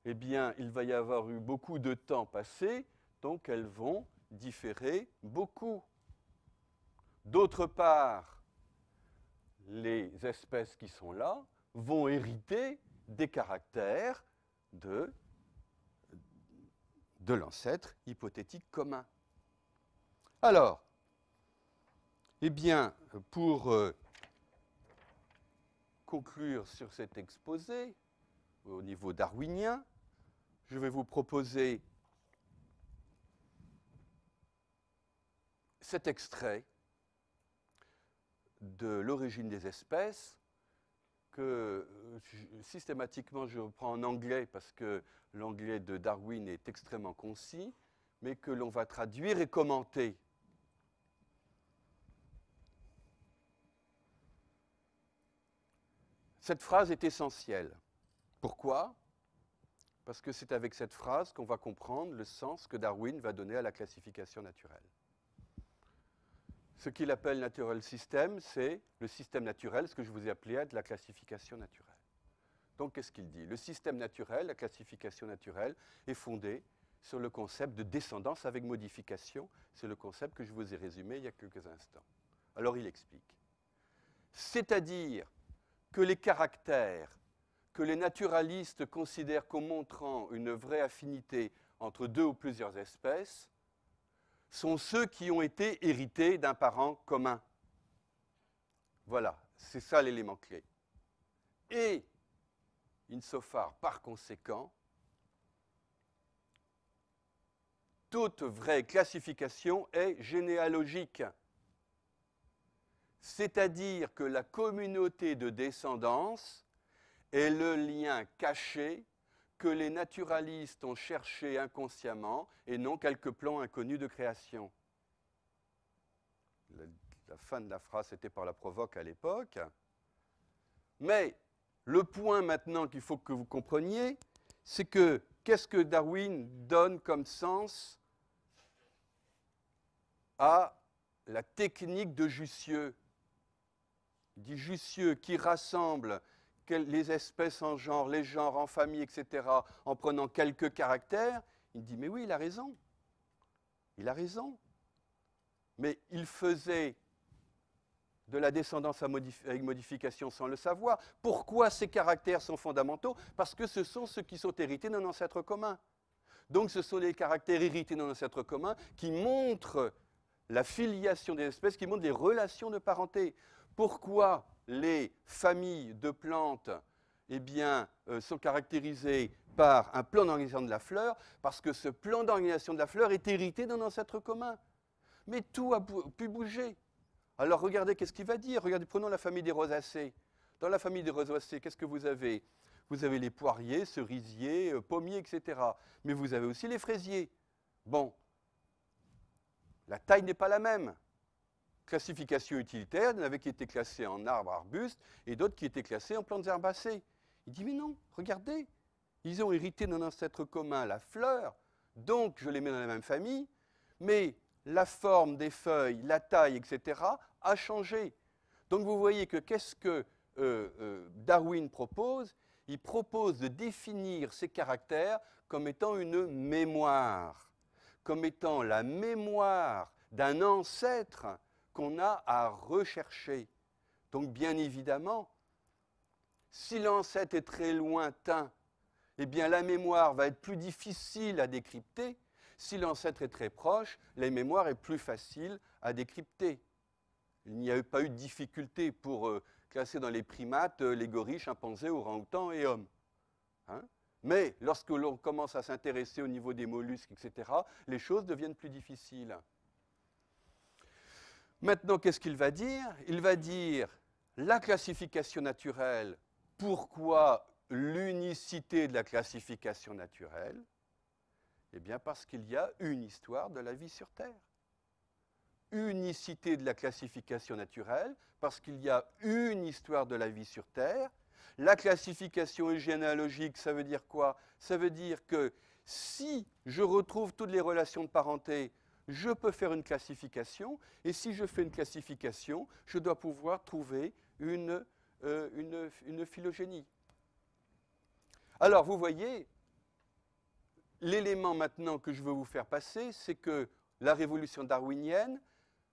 eh bien, il va y avoir eu beaucoup de temps passé, donc elles vont différer beaucoup. D'autre part, les espèces qui sont là vont hériter des caractères de l'ancêtre hypothétique commun. Alors, eh bien, pour conclure sur cet exposé, au niveau darwinien, je vais vous proposer cet extrait de l'origine des espèces que systématiquement je reprends en anglais parce que l'anglais de Darwin est extrêmement concis, mais que l'on va traduire et commenter. Cette phrase est essentielle. Pourquoi? Parce que c'est avec cette phrase qu'on va comprendre le sens que Darwin va donner à la classification naturelle. Ce qu'il appelle natural system, c'est le système naturel, ce que je vous ai appelé de la classification naturelle. Donc, qu'est-ce qu'il dit? Le système naturel, la classification naturelle, est fondé sur le concept de descendance avec modification. C'est le concept que je vous ai résumé il y a quelques instants. Alors, il explique. C'est-à-dire que les caractères que les naturalistes considèrent comme montrant une vraie affinité entre deux ou plusieurs espèces sont ceux qui ont été hérités d'un parent commun. Voilà, c'est ça l'élément clé. Et, insofar, par conséquent, toute vraie classification est généalogique. C'est-à-dire que la communauté de descendance est le lien caché que les naturalistes ont cherché inconsciemment et non quelques plans inconnus de création. La fin de la phrase était par la provoque à l'époque. Mais le point maintenant qu'il faut que vous compreniez, c'est que qu'est-ce que Darwin donne comme sens à la technique de Jussieu? Il dit Jussieu qui rassemble les espèces en genre, les genres en famille, etc., en prenant quelques caractères, il dit, mais oui, il a raison. Il a raison. Mais il faisait de la descendance avec modification sans le savoir. Pourquoi ces caractères sont fondamentaux? Parce que ce sont ceux qui sont hérités d'un ancêtre commun. Donc ce sont les caractères hérités d'un ancêtre commun qui montrent la filiation des espèces, qui montrent les relations de parenté. Pourquoi les familles de plantes eh bien, sont caractérisées par un plan d'organisation de la fleur? Parce que ce plan d'organisation de la fleur est hérité d'un ancêtre commun. Mais tout a pu bouger. Alors regardez qu'est-ce qu'il va dire. Regardez, prenons la famille des rosacées. Dans la famille des rosacées, qu'est-ce que vous avez? Vous avez les poiriers, cerisiers, pommiers, etc. Mais vous avez aussi les fraisiers. Bon, la taille n'est pas la même. Classification utilitaire, il y en avait qui étaient classés en arbres, arbustes, et d'autres qui étaient classés en plantes herbacées. Il dit, mais non, regardez, ils ont hérité d'un ancêtre commun, la fleur, donc je les mets dans la même famille, mais la forme des feuilles, la taille, etc., a changé. Donc vous voyez que qu'est-ce que Darwin propose? Il propose de définir ces caractères comme étant une mémoire, comme étant la mémoire d'un ancêtre qu'on a à rechercher. Donc, bien évidemment, si l'ancêtre est très lointain, eh bien, la mémoire va être plus difficile à décrypter. Si l'ancêtre est très proche, la mémoire est plus facile à décrypter. Il n'y a pas eu de difficulté pour classer dans les primates les gorilles, chimpanzés, orang-outans et hommes. Hein? Mais lorsque l'on commence à s'intéresser au niveau des mollusques, etc., les choses deviennent plus difficiles. Maintenant, qu'est-ce qu'il va dire? Il va dire la classification naturelle. Pourquoi l'unicité de la classification naturelle? Eh bien parce qu'il y a une histoire de la vie sur Terre. Unicité de la classification naturelle, parce qu'il y a une histoire de la vie sur Terre. La classification généalogique, ça veut dire quoi? Ça veut dire que si je retrouve toutes les relations de parenté, je peux faire une classification, et si je fais une classification, je dois pouvoir trouver une phylogénie. Alors, vous voyez, l'élément maintenant que je veux vous faire passer, c'est que la révolution darwinienne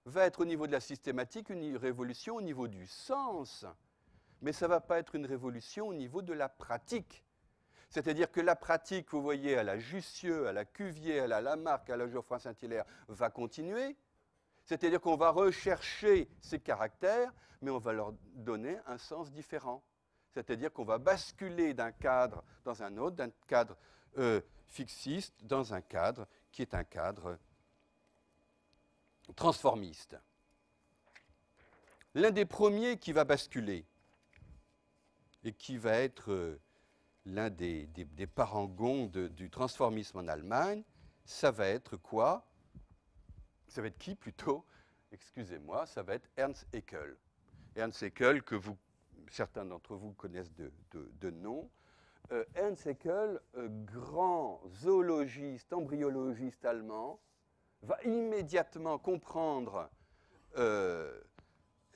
va être au niveau de la systématique une révolution au niveau du sens, mais ça ne va pas être une révolution au niveau de la pratique. C'est-à-dire que la pratique, vous voyez, à la Jussieu, à la Cuvier, à la Lamarck, à la Geoffroy-Saint-Hilaire, va continuer. C'est-à-dire qu'on va rechercher ces caractères, mais on va leur donner un sens différent. C'est-à-dire qu'on va basculer d'un cadre dans un autre, d'un cadre fixiste dans un cadre qui est un cadre transformiste. L'un des premiers qui va basculer et qui va être l'un des parangons du transformisme en Allemagne, ça va être quoi? Ça va être qui plutôt? Excusez-moi, ça va être Ernst Haeckel. Ernst Haeckel, que certains d'entre vous connaissent de nom. Ernst Haeckel, grand zoologiste, embryologiste allemand, va immédiatement comprendre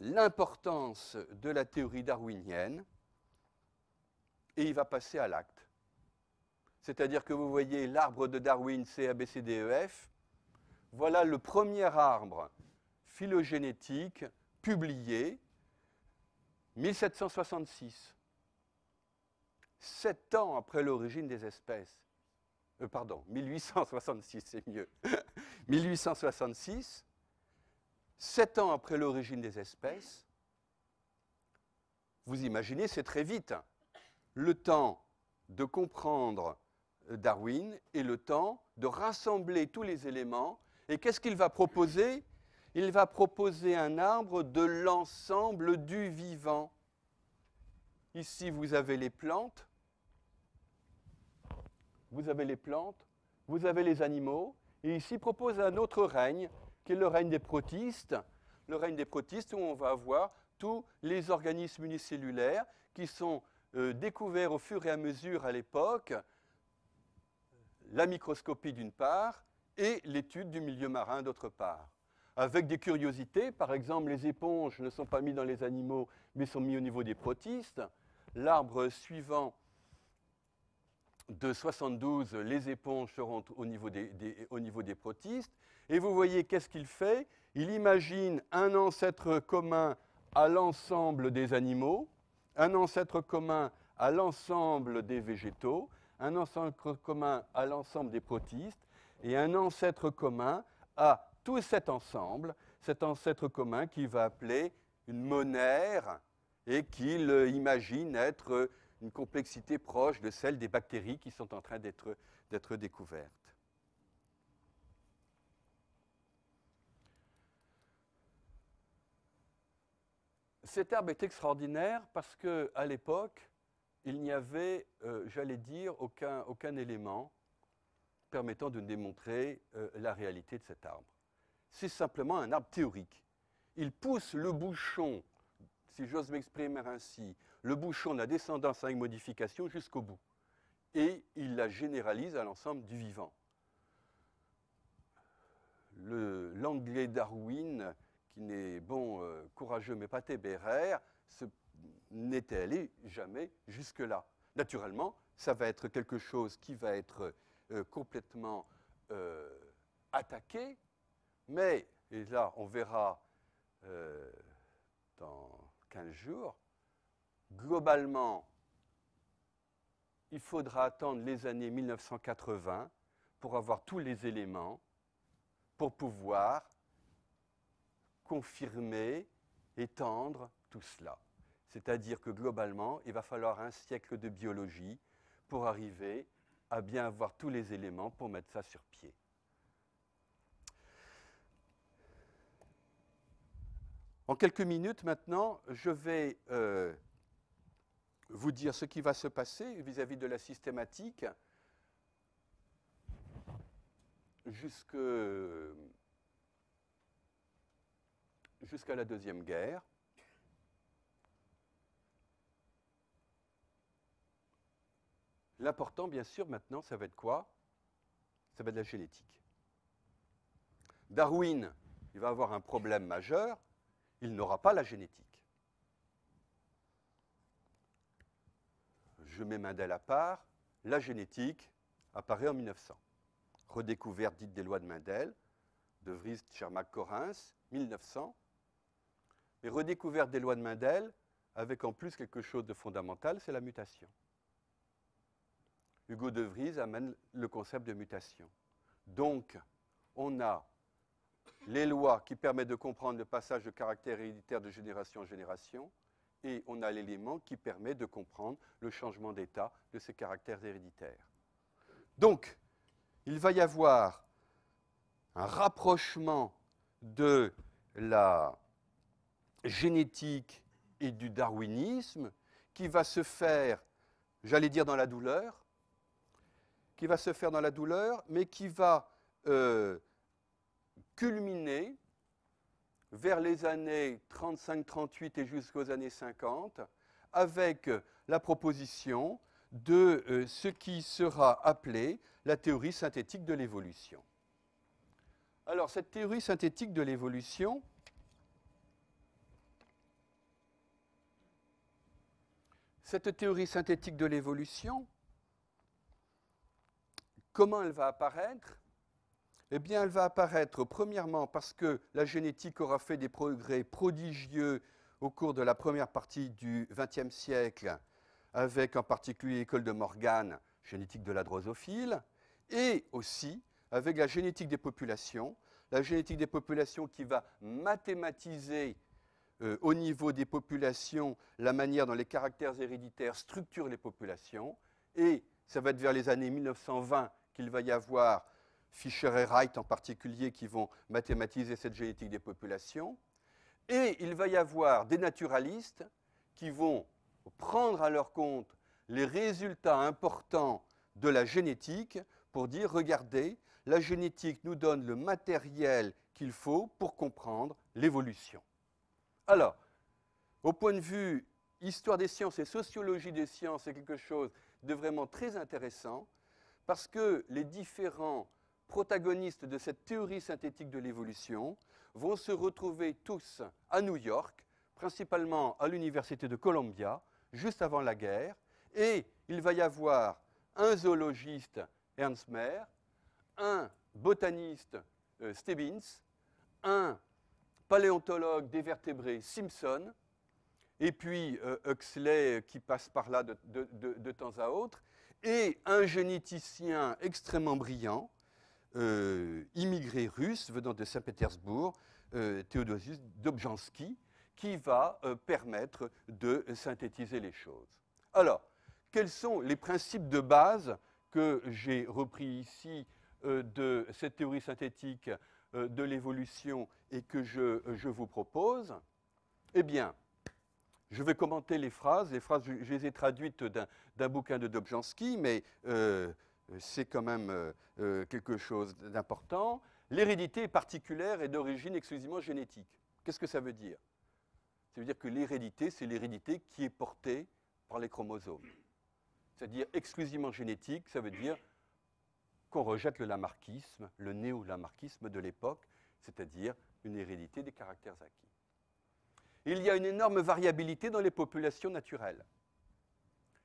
l'importance de la théorie darwinienne et il va passer à l'acte. C'est-à-dire que vous voyez l'arbre de Darwin, C, A, B, C, D, E, F. Voilà le premier arbre phylogénétique publié, 1766. 7 ans après l'origine des espèces. Pardon, 1866, c'est mieux. 1866, 7 ans après l'origine des espèces, vous imaginez, c'est très vite. Le temps de comprendre Darwin et le temps de rassembler tous les éléments. Et qu'est-ce qu'il va proposer? Il va proposer un arbre de l'ensemble du vivant. Ici, vous avez les plantes. Vous avez les plantes, vous avez les animaux, et ici il propose un autre règne, qui est le règne des protistes. Le règne des protistes où on va avoir tous les organismes unicellulaires qui sont découverts au fur et à mesure à l'époque, la microscopie d'une part, et l'étude du milieu marin d'autre part. Avec des curiosités, par exemple les éponges ne sont pas mises dans les animaux, mais sont mises au niveau des protistes. L'arbre suivant de 72, les éponges seront au niveau des protistes. Et vous voyez, qu'est-ce qu'il fait? Il imagine un ancêtre commun à l'ensemble des animaux, un ancêtre commun à l'ensemble des végétaux, un ancêtre commun à l'ensemble des protistes, et un ancêtre commun à tout cet ancêtre commun qu'il va appeler une monère, et qu'il imagine être une complexité proche de celle des bactéries qui sont en train d'être découvertes. Cet arbre est extraordinaire parce qu'à l'époque, il n'y avait, j'allais dire, aucun élément permettant de démontrer la réalité de cet arbre. C'est simplement un arbre théorique. Il pousse le bouchon, si j'ose m'exprimer ainsi, le bouchon de la descendance avec modification jusqu'au bout. Et il la généralise à l'ensemble du vivant. L'anglais Darwin, qui n'est courageux mais pas téméraire, n'était allé jamais jusque-là. Naturellement, ça va être quelque chose qui va être complètement attaqué, mais, et là on verra dans 15 jours, globalement, il faudra attendre les années 1980 pour avoir tous les éléments pour pouvoir confirmer, étendre tout cela. C'est-à-dire que globalement, il va falloir un siècle de biologie pour arriver à bien avoir tous les éléments pour mettre ça sur pied. En quelques minutes maintenant, je vais vous dire ce qui va se passer vis-à-vis de la systématique. jusqu'à la Deuxième Guerre. L'important, bien sûr, maintenant, ça va être quoi? Ça va être la génétique. Darwin, il va avoir un problème majeur, il n'aura pas la génétique. Je mets Mendel à part, la génétique apparaît en 1900. Redécouverte dite des lois de Mendel, de Vries, Tschermak, Correns, 1900. Mais redécouverte des lois de Mendel, avec en plus quelque chose de fondamental, c'est la mutation. Hugo de Vries amène le concept de mutation. Donc, on a les lois qui permettent de comprendre le passage de caractère héréditaire de génération en génération, et on a l'élément qui permet de comprendre le changement d'état de ces caractères héréditaires. Donc, il va y avoir un rapprochement de la génétique et du darwinisme qui va se faire, j'allais dire dans la douleur, mais qui va culminer vers les années 35-38 et jusqu'aux années 50, avec la proposition de ce qui sera appelé la théorie synthétique de l'évolution. Alors, cette théorie synthétique de l'évolution, comment elle va apparaître? Eh bien, elle va apparaître premièrement parce que la génétique aura fait des progrès prodigieux au cours de la première partie du XXe siècle, avec en particulier l'école de Morgan, génétique de la drosophile, et aussi avec la génétique des populations qui va mathématiser au niveau des populations la manière dont les caractères héréditaires structurent les populations, et ça va être vers les années 1920 qu'il va y avoir Fisher et Wright en particulier qui vont mathématiser cette génétique des populations. Et il va y avoir des naturalistes qui vont prendre à leur compte les résultats importants de la génétique pour dire, regardez, la génétique nous donne le matériel qu'il faut pour comprendre l'évolution. Alors, au point de vue histoire des sciences et sociologie des sciences, c'est quelque chose de vraiment très intéressant parce que les différents protagonistes de cette théorie synthétique de l'évolution vont se retrouver tous à New York, principalement à l'université de Columbia, juste avant la guerre, et il va y avoir un zoologiste, Ernst Mayr, un botaniste, Stebbins, un paléontologue des vertébrés, Simpson, et puis Huxley qui passe par là de temps à autre, et un généticien extrêmement brillant, immigré russe venant de Saint-Pétersbourg, Théodosius Dobzhansky, qui va permettre de synthétiser les choses. Alors, quels sont les principes de base que j'ai repris ici de cette théorie synthétique de l'évolution et que je vous propose? Eh bien, je vais commenter les phrases. Les phrases, je les ai traduites d'un bouquin de Dobzhansky, mais c'est quand même quelque chose d'important. L'hérédité est particulière et d'origine exclusivement génétique. Qu'est-ce que ça veut dire? Ça veut dire que l'hérédité, c'est l'hérédité qui est portée par les chromosomes. C'est-à-dire exclusivement génétique, ça veut dire qu'on rejette le lamarckisme, le néo-lamarckisme de l'époque, c'est-à-dire une hérédité des caractères acquis. Il y a une énorme variabilité dans les populations naturelles.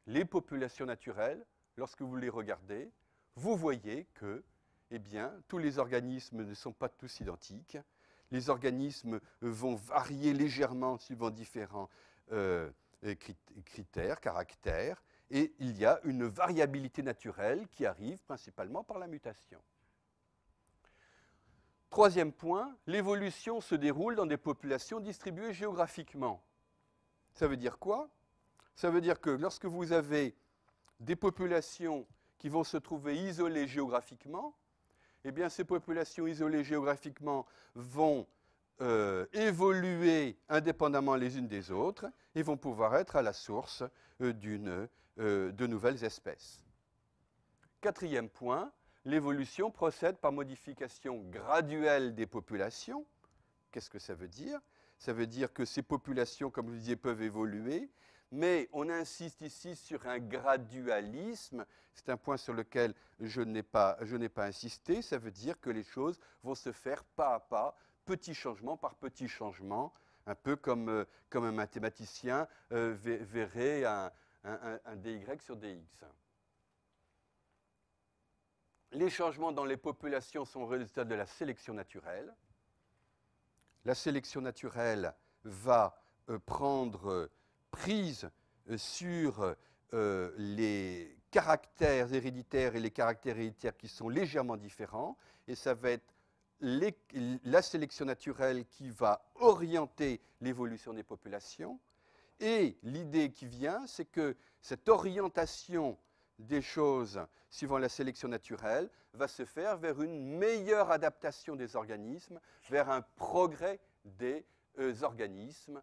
Les populations naturelles, lorsque vous les regardez, vous voyez que eh bien, tous les organismes ne sont pas tous identiques. Les organismes vont varier légèrement suivant différents critères, caractères, et il y a une variabilité naturelle qui arrive principalement par la mutation. Troisième point, l'évolution se déroule dans des populations distribuées géographiquement. Ça veut dire quoi? Ça veut dire que lorsque vous avez des populations qui vont se trouver isolées géographiquement, eh bien ces populations isolées géographiquement vont évoluer indépendamment les unes des autres et vont pouvoir être à la source de nouvelles espèces. Quatrième point, l'évolution procède par modification graduelle des populations. Qu'est-ce que ça veut dire? Ça veut dire que ces populations, comme je vous disais, peuvent évoluer, mais on insiste ici sur un gradualisme. C'est un point sur lequel je n'ai pas insisté. Ça veut dire que les choses vont se faire pas à pas, petit changement par petit changement, un peu comme un mathématicien verrait un dy sur dx. Les changements dans les populations sont le résultat de la sélection naturelle. La sélection naturelle va prendre prise sur les caractères héréditaires et les caractères héréditaires qui sont légèrement différents, et ça va être la sélection naturelle qui va orienter l'évolution des populations. Et l'idée qui vient, c'est que cette orientation des choses suivant la sélection naturelle va se faire vers une meilleure adaptation des organismes, vers un progrès des organismes,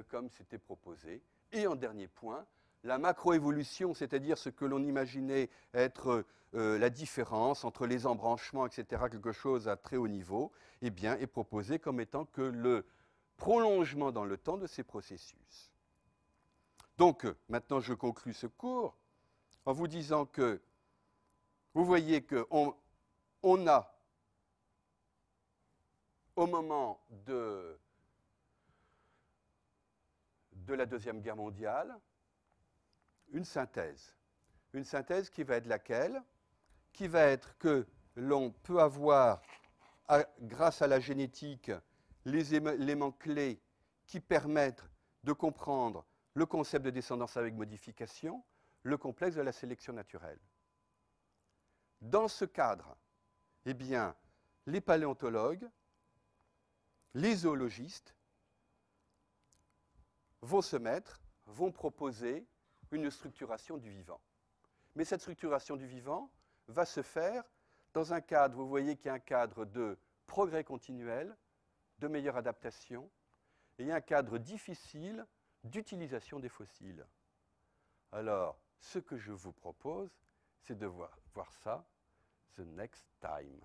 comme c'était proposé. Et en dernier point, la macroévolution, c'est-à-dire ce que l'on imaginait être la différence entre les embranchements, etc., quelque chose à très haut niveau, eh bien, est proposé comme étant que le prolongement dans le temps de ces processus. Donc, maintenant, je conclus ce cours en vous disant que vous voyez qu'on a, au moment de la Deuxième Guerre mondiale, une synthèse. Une synthèse qui va être laquelle? Qui va être que l'on peut avoir, grâce à la génétique, les éléments clés qui permettent de comprendre le concept de descendance avec modification, le complexe de la sélection naturelle. Dans ce cadre, eh bien, les paléontologues, les zoologistes vont proposer une structuration du vivant. Mais cette structuration du vivant va se faire dans un cadre, vous voyez qu'il y a un cadre de progrès continuel, de meilleure adaptation, et il y a un cadre difficile d'utilisation des fossiles. Alors, ce que je vous propose, c'est de voir ça the next time.